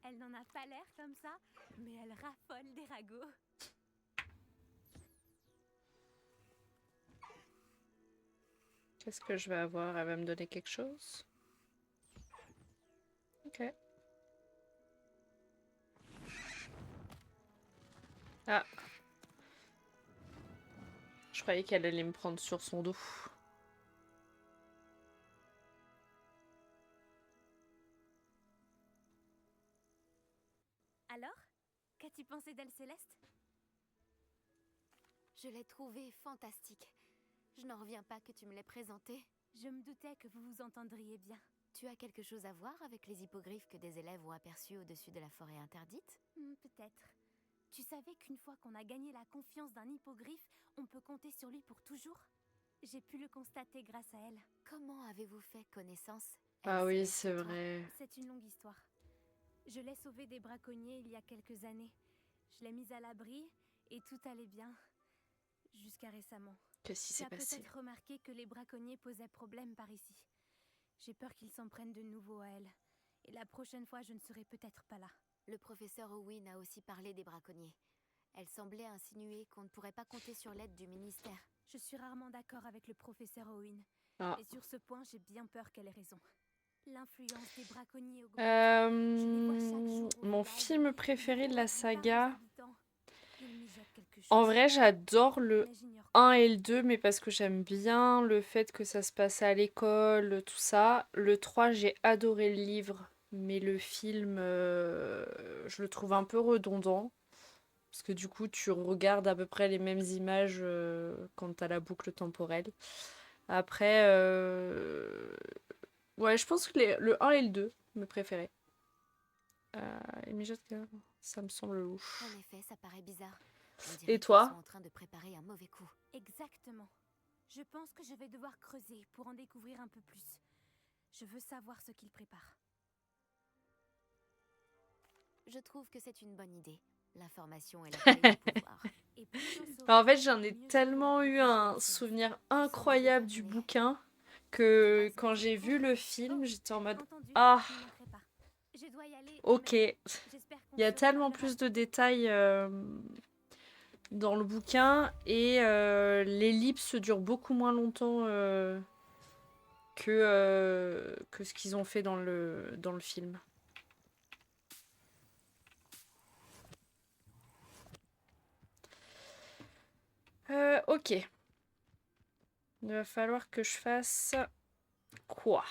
Elle n'en a pas l'air comme ça, mais elle raffole des ragots. Qu'est-ce que je vais avoir? Elle va me donner quelque chose? Ok. Ah. Je croyais qu'elle allait me prendre sur son dos. Alors, qu'as-tu pensé d'Elle Céleste? Je l'ai trouvée fantastique. Je n'en reviens pas que tu me l'aies présentée. Je me doutais que vous vous entendriez bien. Tu as quelque chose à voir avec les hippogriffes que des élèves ont aperçus au-dessus de la forêt interdite? Peut-être. Tu savais qu'une fois qu'on a gagné la confiance d'un hippogriffe, on peut compter sur lui pour toujours? J'ai pu le constater grâce à elle. Comment avez-vous fait connaissance? Ah oui, c'est vrai. C'est une longue histoire. Je l'ai sauvée des braconniers il y a quelques années. Je l'ai mise à l'abri et tout allait bien. Jusqu'à récemment. Qu'est-ce qui s'est passé? Tu as peut-être remarqué que les braconniers posaient problème par ici. J'ai peur qu'ils s'en prennent de nouveau à elle. Et la prochaine fois, je ne serai peut-être pas là. Le professeur Owen a aussi parlé des braconniers. Elle semblait insinuer qu'on ne pourrait pas compter sur l'aide du ministère. Je suis rarement d'accord avec le professeur Owen. Ah. Et sur ce point, j'ai bien peur qu'elle ait raison. L'influence des braconniers au gouvernement. Mon film préféré de la saga. chose. En vrai, j'adore le Mais j'ignore 1 et le 2, mais parce que j'aime bien le fait que ça se passe à l'école, tout ça. Le 3, j'ai adoré le livre, mais le film, je le trouve un peu redondant. Parce que du coup, tu regardes à peu près les mêmes images quand t'as la boucle temporelle. Après, ouais, je pense que le 1 et le 2, mes préférés. Et Mijote, ça me semble louche. En effet, ça paraît bizarre. On dirait Et qu'ils toi? sont en train de préparer un mauvais coup. Exactement. Je pense que je vais devoir creuser pour en découvrir un peu plus. Je veux savoir ce qu'ils préparent. Je trouve que c'est une bonne idée. L'information est la clé du pouvoir. Et plus j'en saurai, En fait, j'en ai mieux je tellement pourrai eu protéger un les Cédric. souvenir Ils sont incroyable du déterminés. bouquin Tu que diras ce quand que tu j'ai vu découvres. le film, Oh, j'étais en mode entendu, ah, je n'y manquerai pas. Je dois y aller, ok. mais Il j'espère qu'on y a se tellement reparlera plus de bientôt. détails dans le bouquin et l'ellipse dure beaucoup moins longtemps que ce qu'ils ont fait dans le film. Ok. Il va falloir que je fasse quoi?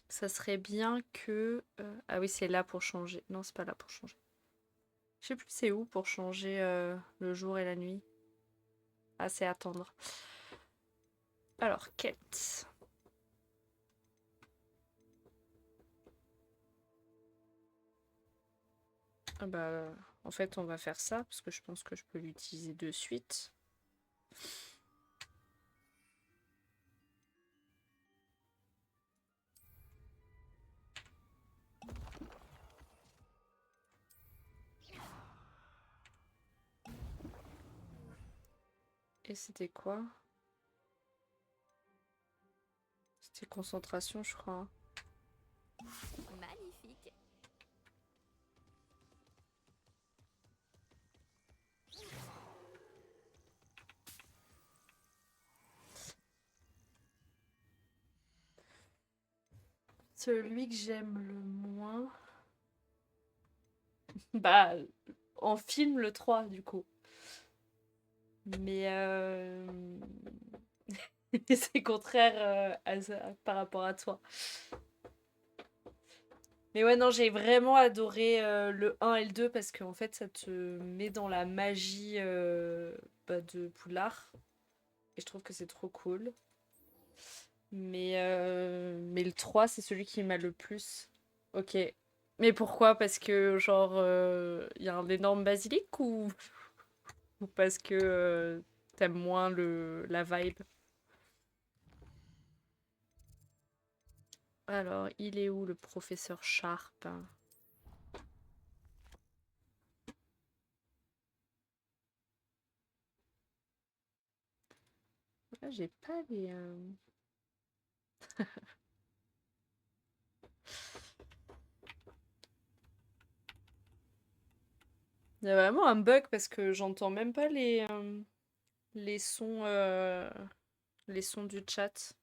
Ça serait bien que... Ah oui, c'est là pour changer. Non, c'est pas là pour changer. Je sais plus c'est où pour changer le jour et la nuit. Ah, c'est attendre. Alors, quête. Ah bah, en fait, on va faire ça, parce que je pense que je peux l'utiliser de suite. Et c'était quoi? C'était concentration, je crois. Magnifique. Celui que j'aime le moins... Bah, en film, le 3 du coup. Mais c'est contraire par rapport à toi. Mais ouais, non, j'ai vraiment adoré le 1 et le 2 parce qu'en fait, ça te met dans la magie de Poudlard. Et je trouve que c'est trop cool. Mais le 3, c'est celui qui m'a le plus. Ok. Mais pourquoi? Parce que, genre, il y a un énorme basilic ou parce que t'aimes moins la vibe? Alors, il est où le professeur Sharp? Ah, j'ai pas les... Il y a vraiment un bug parce que j'entends même pas les sons, les sons du chat.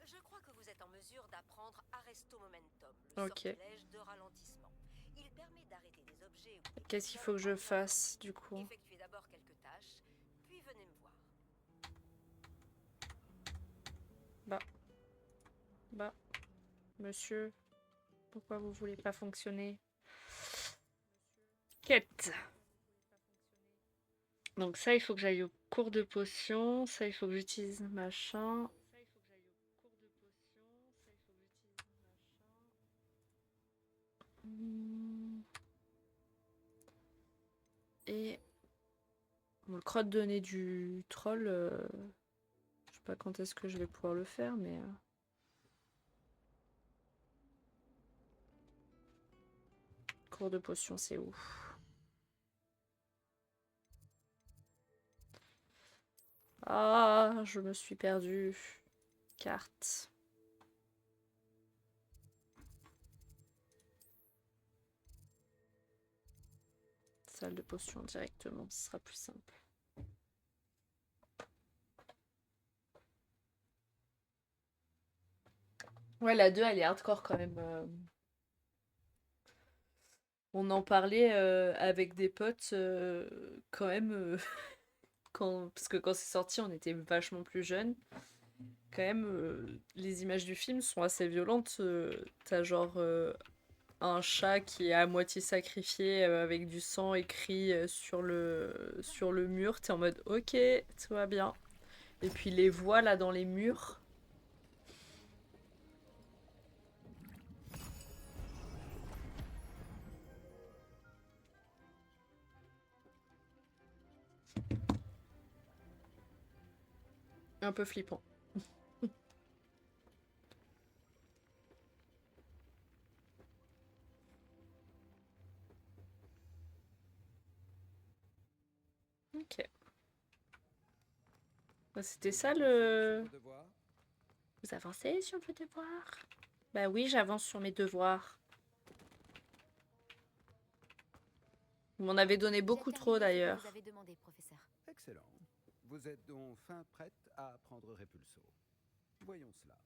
Je crois que vous êtes en mesure d'apprendre Arresto Momentum, le Ok. sortilège de ralentissement. Il permet d'arrêter des objets ou des Qu'est-ce qu'il faut que je personnes en plein fasse du coup? vol. Effectuez d'abord quelques tâches, puis venez me voir. Bah, monsieur, pourquoi vous voulez pas fonctionner? Quête. Donc ça, il faut que j'aille au cours de potions. Ça, il faut que j'utilise machin. Et bon, le crotte de nez du troll, je sais pas quand est-ce que je vais pouvoir le faire, mais... Cours de potions, c'est où? Ah, je me suis perdue. Carte. Salle de potions directement, ce sera plus simple. Ouais, la 2, elle est hardcore quand même. On en parlait avec des potes quand même, parce que quand c'est sorti, on était vachement plus jeunes. Quand même, les images du film sont assez violentes. T'as genre un chat qui est à moitié sacrifié avec du sang écrit sur le mur. T'es en mode ok, tout va bien. Et puis les voix là dans les murs. Un peu flippant. Ok. Bah, c'était ça le... Vous avancez sur vos devoirs? Bah oui, j'avance sur mes devoirs. Vous m'en avez donné beaucoup trop d'ailleurs. Vous avez demandé, professeur. Excellent. Vous êtes donc fin prête à apprendre Repulso. Voyons cela.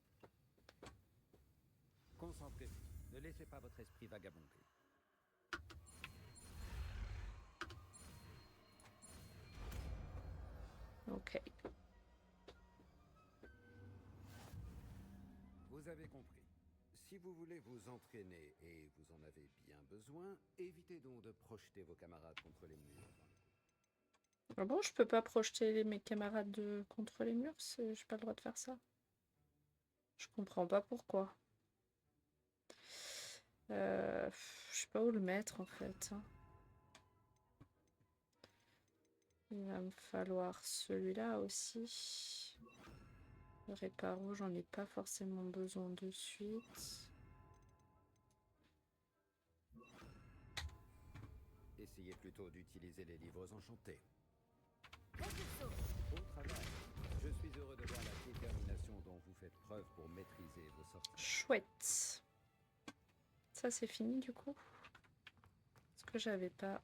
Concentrez-vous. Ne laissez pas votre esprit vagabonder. Ok. Vous avez compris. Si vous voulez vous entraîner et vous en avez bien besoin, évitez donc de projeter vos camarades contre les murs. Ah bon, je peux pas projeter mes camarades contre les murs, j'ai pas le droit de faire ça. Je comprends pas pourquoi. Je sais pas où le mettre en fait. Il va me falloir celui-là aussi. Le réparo, j'en ai pas forcément besoin de suite. Essayez plutôt d'utiliser les livres enchantés. Au travail. Je suis heureux de voir la détermination dont vous faites preuve pour maîtriser vos sorties. Chouette. Ça c'est fini du coup. Parce que j'avais pas...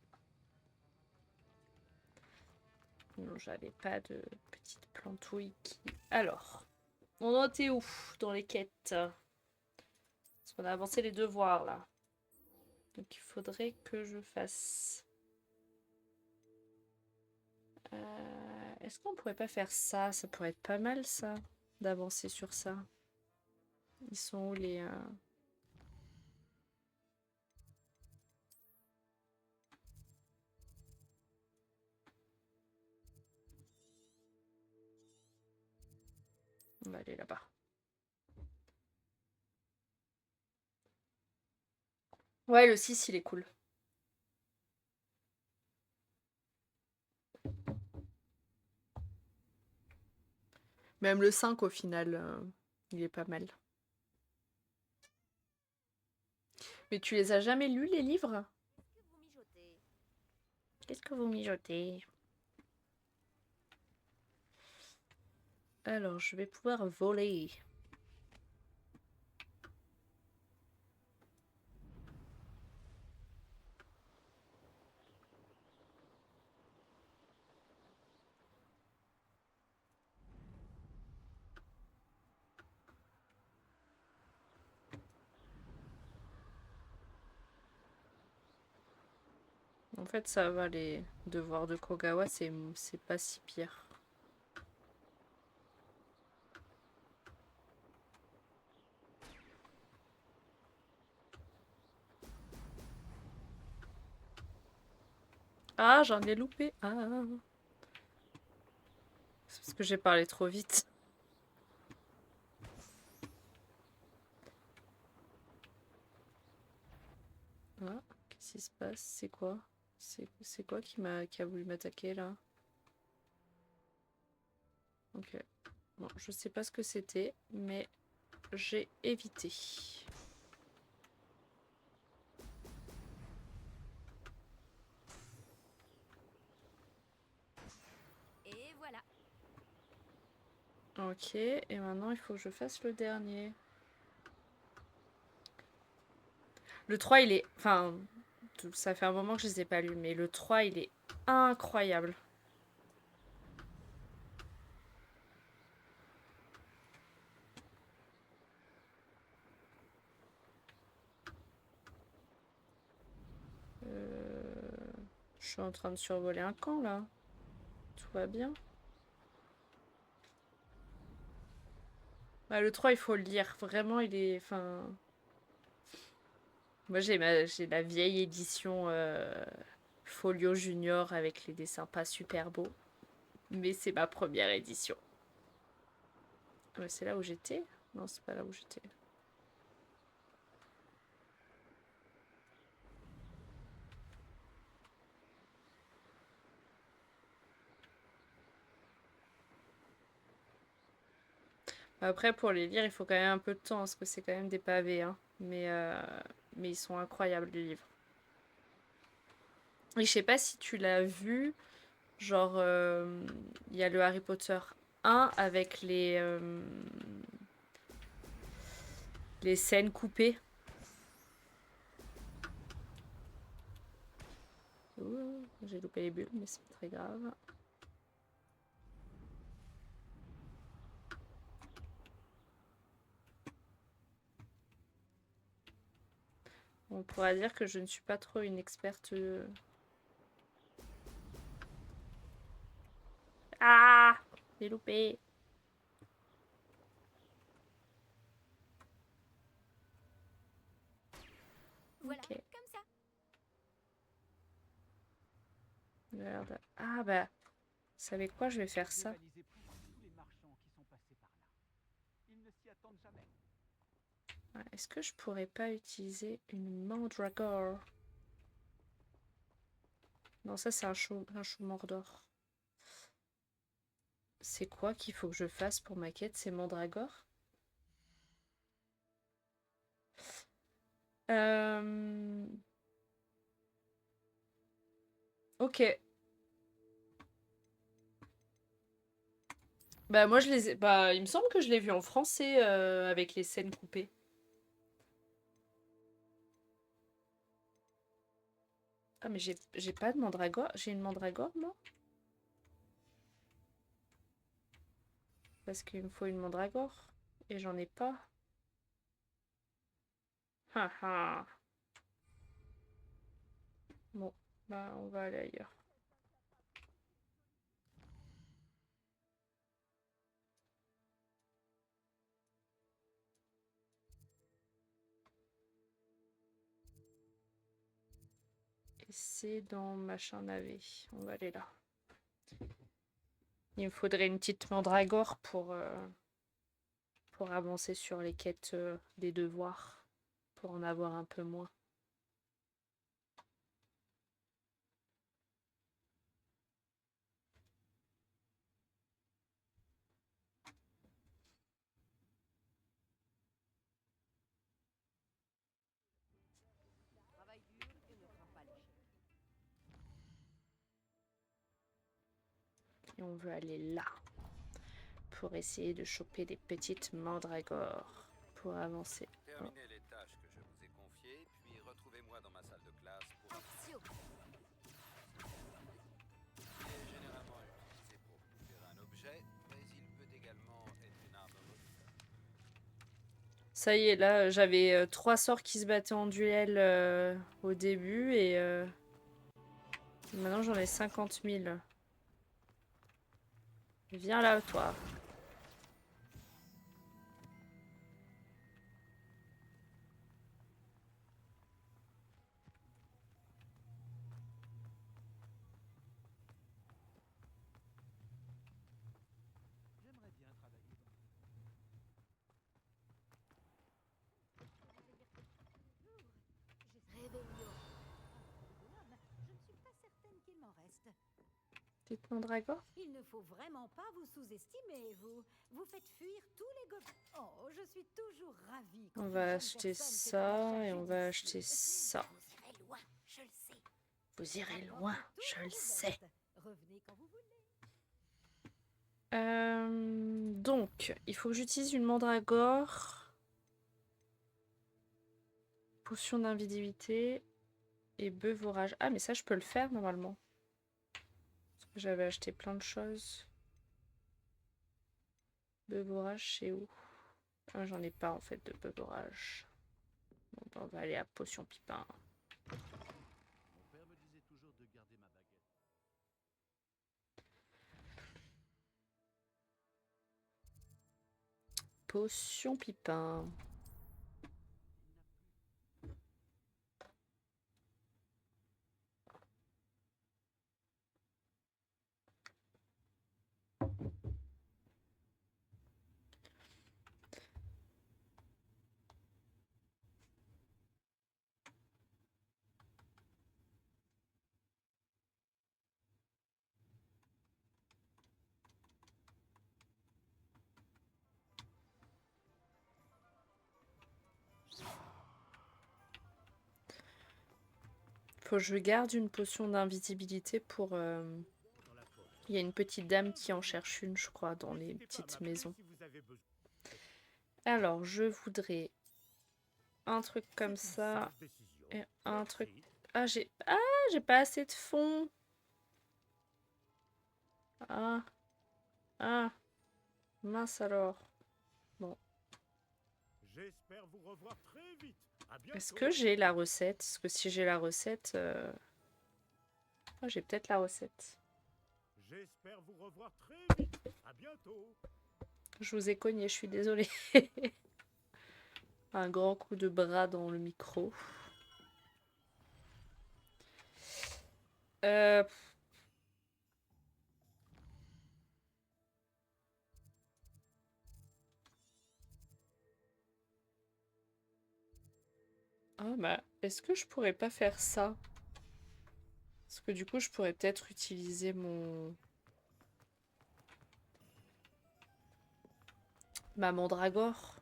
Non, j'avais pas de petite plantouille qui... Alors, on en était où dans les quêtes? Parce qu'on a avancé les devoirs là. Donc il faudrait que je fasse... Est-ce qu'on pourrait pas faire ça? Ça pourrait être pas mal ça, d'avancer sur ça. Ils sont où les... On va aller là-bas. Ouais, le 6, il est cool. Même le 5, au final, il est pas mal. Mais tu les as jamais lus, les livres? Qu'est-ce que vous mijotez? Alors, je vais pouvoir voler. En fait, ça va, les devoirs de Kogawa, c'est pas si pire. Ah, j'en ai loupé. Ah. C'est parce que j'ai parlé trop vite. Ah, qu'est-ce qui se passe? C'est quoi? C'est quoi qui a voulu m'attaquer là? Ok. Bon, je sais pas ce que c'était, mais j'ai évité. Et voilà. Ok, et maintenant il faut que je fasse le dernier. Le 3, il est... Enfin, ça fait un moment que je les ai pas lus, mais le 3, il est incroyable. Je suis en train de survoler un camp là. Tout va bien. Bah, le 3, il faut le lire. Vraiment, il est... Enfin... Moi, j'ai la vieille édition Folio Junior avec les dessins pas super beaux. Mais c'est ma première édition. C'est là où j'étais? Non, c'est pas là où j'étais. Après, pour les lire, il faut quand même un peu de temps, parce que c'est quand même des pavés, hein. Mais ils sont incroyables, les livres. Et je sais pas si tu l'as vu, genre, il y a le Harry Potter 1 avec les scènes coupées. Ouh, j'ai loupé les bulles, mais c'est pas très grave. On pourra dire que je ne suis pas trop une experte. Ah! J'ai loupé. Voilà, Ok. comme ça. Merde. Ah bah, vous savez quoi, je vais faire ça. Rivaliser presque tous les marchands qui sont passés par là. Ils ne s'y attendent jamais. Ouais, est-ce que je pourrais pas utiliser une mandragore? Non, ça c'est un chou mordor. C'est quoi qu'il faut que je fasse pour ma quête? C'est mandragore? Ok. Bah moi je les ai... Bah il me semble que je l'ai vu en français avec les scènes coupées. Ah mais j'ai pas de mandragore. J'ai une mandragore moi? Parce qu'il me faut une mandragore. Et j'en ai pas. Ha ha. Bon, bah on va aller ailleurs. Et c'est dans machin navet. On va aller là. Il me faudrait une petite mandragore pour avancer sur les quêtes des devoirs. Pour en avoir un peu moins. Travail dur et ne crains pas l'échec. Et on veut aller là. Pour essayer de choper des petites mandragores. Pour avancer. Terminez les tâches que je vous ai confiées, puis retrouvez-moi dans ma salle de classe pour un Accio. Il est généralement utilisé pour couper un objet, mais il peut également être une arme mobile. Ça y est, là, j'avais 3 sorts qui se battaient en duel au début et maintenant j'en ai 50 000. Viens là, toi. J'aimerais bien travailler dans... Réveillon. Je ne suis pas certaine qu'il m'en reste. Petite mandragore? Il ne faut vraiment pas vous sous-estimer, vous. Vous faites fuir tous les gobelins. Oh, je suis toujours ravie. quand On une va jeune acheter personne fait ça un et achat on va judicieux. acheter ça. Vous irez loin, je le sais. Vous irez Maintenant loin, que tout je est le ouvert, sais. Revenez quand vous voulez. Donc, il faut que j'utilise une mandragore. Potion d'invisibilité. Et beuvorage. Ah, mais ça, je peux le faire normalement. Parce que j'avais acheté plein de choses. Beuvorage, c'est où? Ah, j'en ai pas en fait de beuvorage. Bon, bah, on va aller à potion pipin. Mon père me disait toujours de garder ma baguette. potion pipin. Faut que je garde une potion d'invisibilité pour... Il y a une petite dame qui en cherche une, je crois, dans les petites maisons. Alors, je voudrais un truc comme ça et un truc... Ah, j'ai pas assez de fond. Ah, mince alors. Bon. J'espère vous revoir très vite. À bientôt. Est-ce que j'ai la recette? Parce que si j'ai la recette... Ah, j'ai peut-être la recette. J'espère vous revoir très vite. À bientôt. Je vous ai cogné, je suis désolée. Un grand coup de bras dans le micro. Ah bah, est-ce que je pourrais pas faire ça? Parce que du coup, je pourrais peut-être utiliser ma mandragore.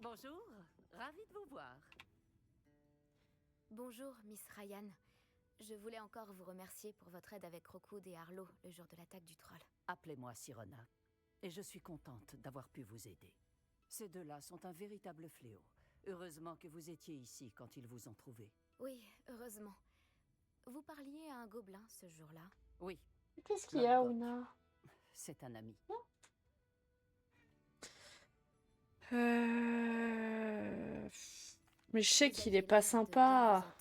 Bonjour, ravie de vous voir. Bonjour, Miss Ryan. Je voulais encore vous remercier pour votre aide avec Rockwood et Arlo le jour de l'attaque du troll. Appelez-moi Sirona, et je suis contente d'avoir pu vous aider. Ces deux-là sont un véritable fléau. Heureusement que vous étiez ici quand ils vous ont trouvé. Oui, heureusement. Vous parliez à un gobelin ce jour-là? Oui. Qu'est-ce qu'il y a, Ouna? C'est un ami. Mais je sais qu'il est pas sympa.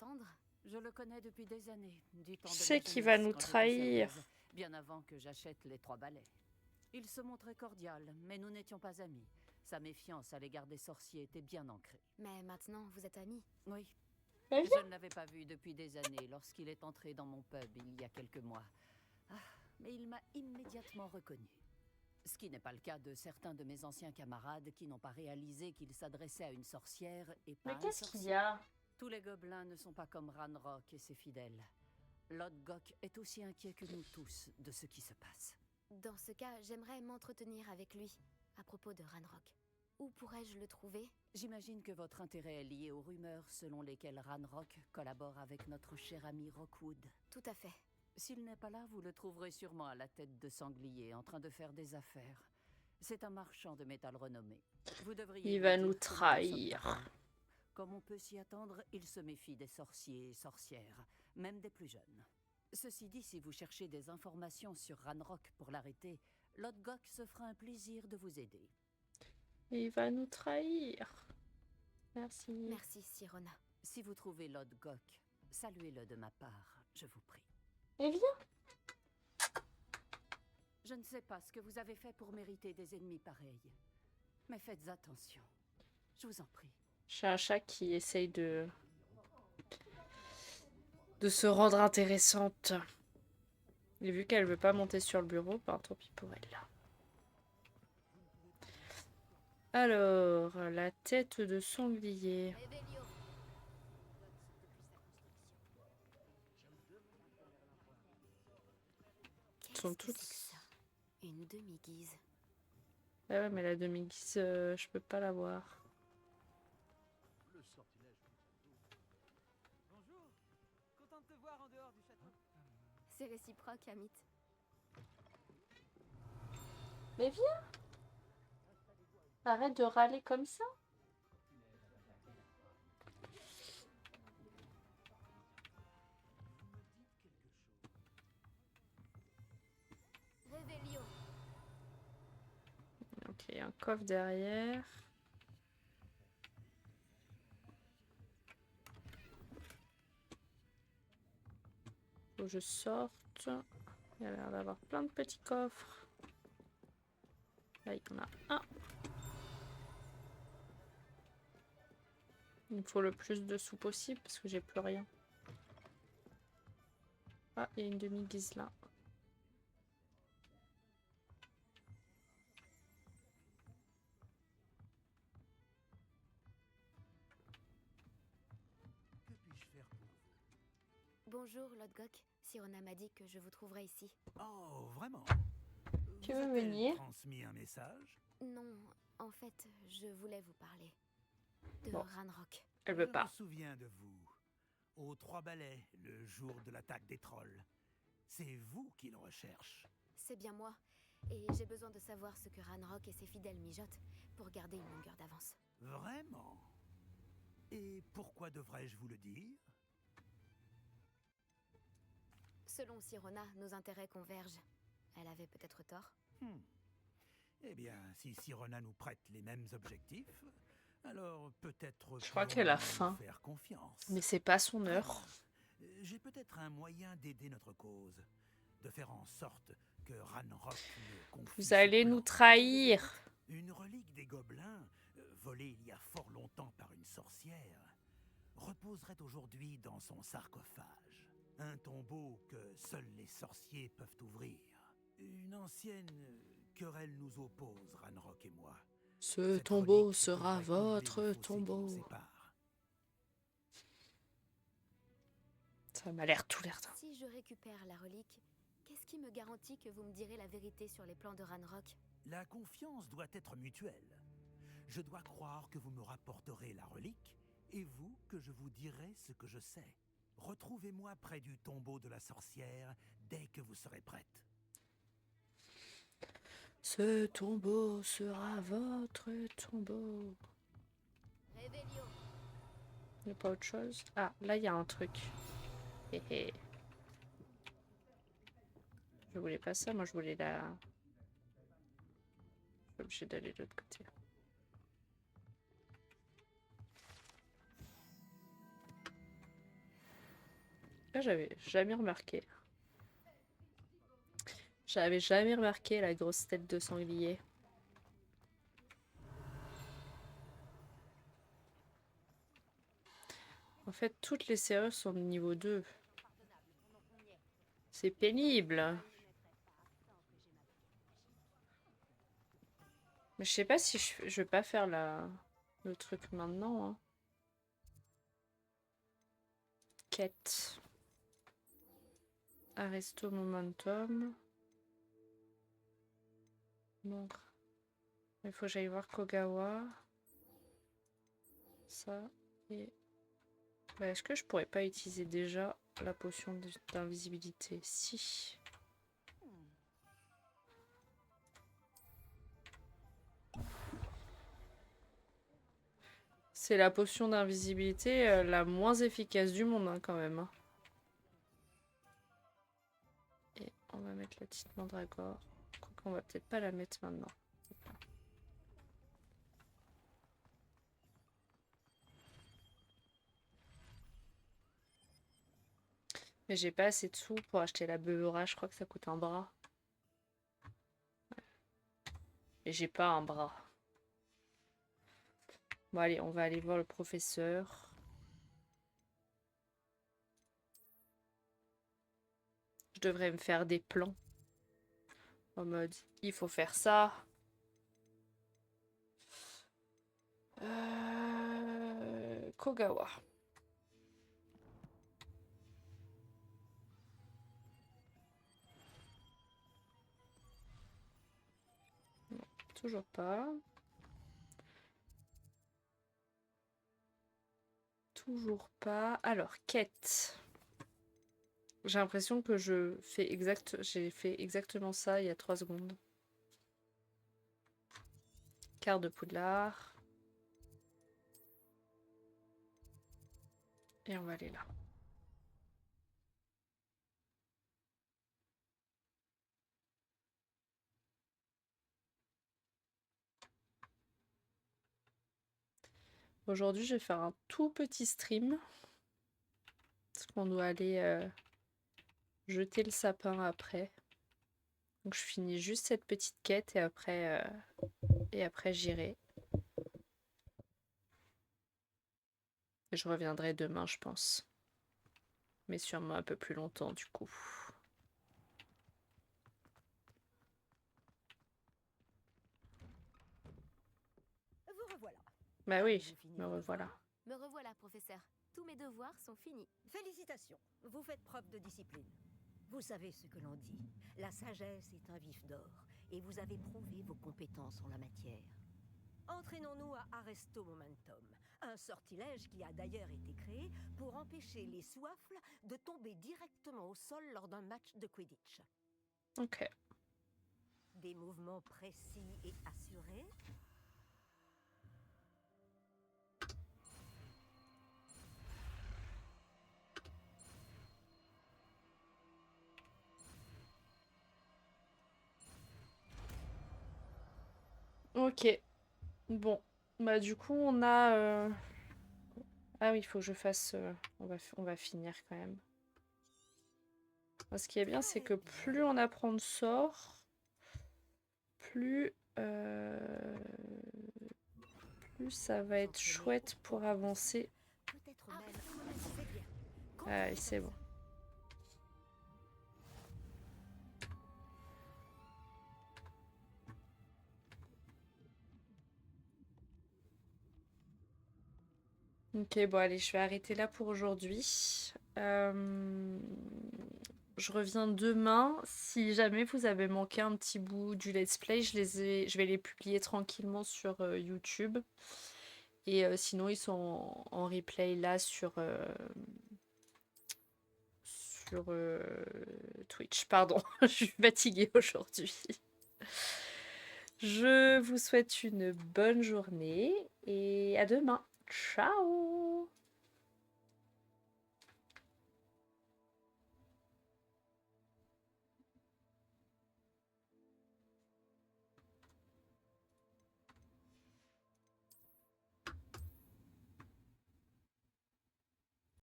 Je le connais depuis des années. Du temps Je de sais ma qu'il va jeunesse, nous quand j'étais trahir. serveuse, bien avant que j'achète les 3 balais. Il se montrait cordial, mais nous n'étions pas amis. Sa méfiance à l'égard des sorciers était bien ancrée. Mais maintenant, vous êtes amis? Oui. Mais Je ne l'avais pas vu depuis des années lorsqu'il est entré dans mon pub il y a quelques mois. Ah, mais il m'a immédiatement reconnu. Ce qui n'est pas le cas de certains de mes anciens camarades qui n'ont pas réalisé qu'il s'adressait à une sorcière et pas Mais à un qu'est-ce qu'il y sorcier. a? Tous les gobelins ne sont pas comme Ranrock et ses fidèles. Lodgok est aussi inquiet que nous tous de ce qui se passe. Dans ce cas, j'aimerais m'entretenir avec lui à propos de Ranrock. Où pourrais-je le trouver? J'imagine que votre intérêt est lié aux rumeurs selon lesquelles Ranrock collabore avec notre cher ami Rockwood. Tout à fait. S'il n'est pas là, vous le trouverez sûrement à la tête de sanglier, en train de faire des affaires. C'est un marchand de métal renommé. Vous devriez Il va lui nous dire que nous sommes trahir. parents. Comme on peut s'y attendre, il se méfie des sorciers et sorcières, même des plus jeunes. Ceci dit, si vous cherchez des informations sur Ranrock pour l'arrêter, Lodgok se fera un plaisir de vous aider. Il va nous trahir. Merci. Merci, Sirona. Si vous trouvez Lodgok, saluez-le de ma part, je vous prie. Et viens. Je ne sais pas ce que vous avez fait pour mériter des ennemis pareils, mais faites attention. Je vous en prie. J'ai un chat qui essaye de se rendre intéressante. Et vu qu'elle veut pas monter sur le bureau, ben tant pis pour elle. Alors, la tête de sanglier. Sont toutes... Une demi-guise. Ah ouais, mais la demi-guise, je peux pas la voir. Bonjour, content de te voir en dehors du château. C'est réciproque, Amit. Mais viens! Arrête de râler comme ça. Réveillon. Ok, y a un coffre derrière. Faut que je sorte. Il y a l'air d'avoir plein de petits coffres. Là, il y en a un. Il me faut le plus de sous possible parce que j'ai plus rien. Ah, il y a une demi-guise là. Que puis-je faire pour vous? Bonjour, Lodgok. Sirona m'a dit que je vous trouverais ici. Oh, vraiment? Tu Vous veux a-t-elle venir? transmis un message? Non, en fait, je voulais vous parler. De Bon. Ranrock. Elle veut Je pas. me souviens de vous. Aux Trois Balais, le jour de l'attaque des trolls. C'est vous qu'il recherche. C'est bien moi. Et j'ai besoin de savoir ce que Ranrock et ses fidèles mijotent pour garder une longueur d'avance. Vraiment? Et pourquoi devrais-je vous le dire? Selon Sirona, nos intérêts convergent. Elle avait peut-être tort. Eh bien, si Sirona nous prête les mêmes objectifs, alors peut-être Je crois qu'elle a faim. faire confiance. Mais c'est pas son heure. J'ai peut-être un moyen d'aider notre cause, de faire en sorte que Ranrock ne confie Vous ses allez plans. nous trahir. Une relique des gobelins, volée il y a fort longtemps par une sorcière, reposerait aujourd'hui dans son sarcophage. Un tombeau que seuls les sorciers peuvent ouvrir. Une ancienne querelle nous oppose, Ranrock et moi. Ce Cette tombeau relique sera devrait combler votre le fossé qui nous tombeau. sépare. Ça m'a l'air tout l'air d'un. Si je récupère la relique, qu'est-ce qui me garantit que vous me direz la vérité sur les plans de Ranrock? La confiance doit être mutuelle. Je dois croire que vous me rapporterez la relique, et vous que je vous dirai ce que je sais. Retrouvez-moi près du tombeau de la sorcière dès que vous serez prête. Ce tombeau sera votre tombeau. Révélio. Il n'y a pas autre chose? Ah, là, il y a un truc. Hé hé. Je voulais pas ça, moi je voulais la... Je suis obligée d'aller de l'autre côté. Là, j'avais jamais remarqué. J'avais jamais remarqué la grosse tête de sanglier. En fait, toutes les serrures sont de niveau 2. C'est pénible. Mais je sais pas si je vais pas faire le truc maintenant. Hein. Quête. Aristo Momentum. Bon. Il faut que j'aille voir Kogawa. Ça. Et... Bah, est-ce que je pourrais pas utiliser déjà la potion d'invisibilité? Si. C'est la potion d'invisibilité la moins efficace du monde, hein, quand même. Hein. Et on va mettre la petite mandragore. Quoique on va peut-être pas la mettre maintenant. Mais j'ai pas assez de sous pour acheter la beurre. Je crois que ça coûte un bras. Ouais. Et j'ai pas un bras. Bon allez, on va aller voir le professeur. Je devrais me faire des plans. En mode, il faut faire ça. Kogawa. Non, toujours pas. Toujours pas. Alors, quête. J'ai l'impression que j'ai fait exactement ça il y a 3 secondes. Carte de Poudlard. Et on va aller là. Aujourd'hui, je vais faire un tout petit stream. Parce qu'on doit aller jeter le sapin après. Donc je finis juste cette petite quête et après j'irai. Et je reviendrai demain, je pense. Mais sûrement un peu plus longtemps du coup. Vous revoilà. Bah oui, Avez-vous fini me vos revoilà. devoirs? Me revoilà, professeur. Tous mes devoirs sont finis. Félicitations, vous faites preuve de discipline. Vous savez ce que l'on dit. La sagesse est un vif d'or, et vous avez prouvé vos compétences en la matière. Entraînons-nous à Arresto Momentum, un sortilège qui a d'ailleurs été créé pour empêcher les Soifles de tomber directement au sol lors d'un match de Quidditch. Ok. Des mouvements précis et assurés. Ok. Bon. Bah du coup on a... Ah oui, il faut que je fasse... on va finir quand même. Ce qui est bien, c'est que plus on apprend de sorts, plus ça va être chouette pour avancer. Allez, c'est bon. Ok, bon allez, je vais arrêter là pour aujourd'hui. Je reviens demain. Si jamais vous avez manqué un petit bout du let's play, je vais les publier tranquillement sur YouTube. Et sinon, ils sont en replay là sur Twitch. Pardon, je suis fatiguée aujourd'hui. Je vous souhaite une bonne journée et à demain. Ciao!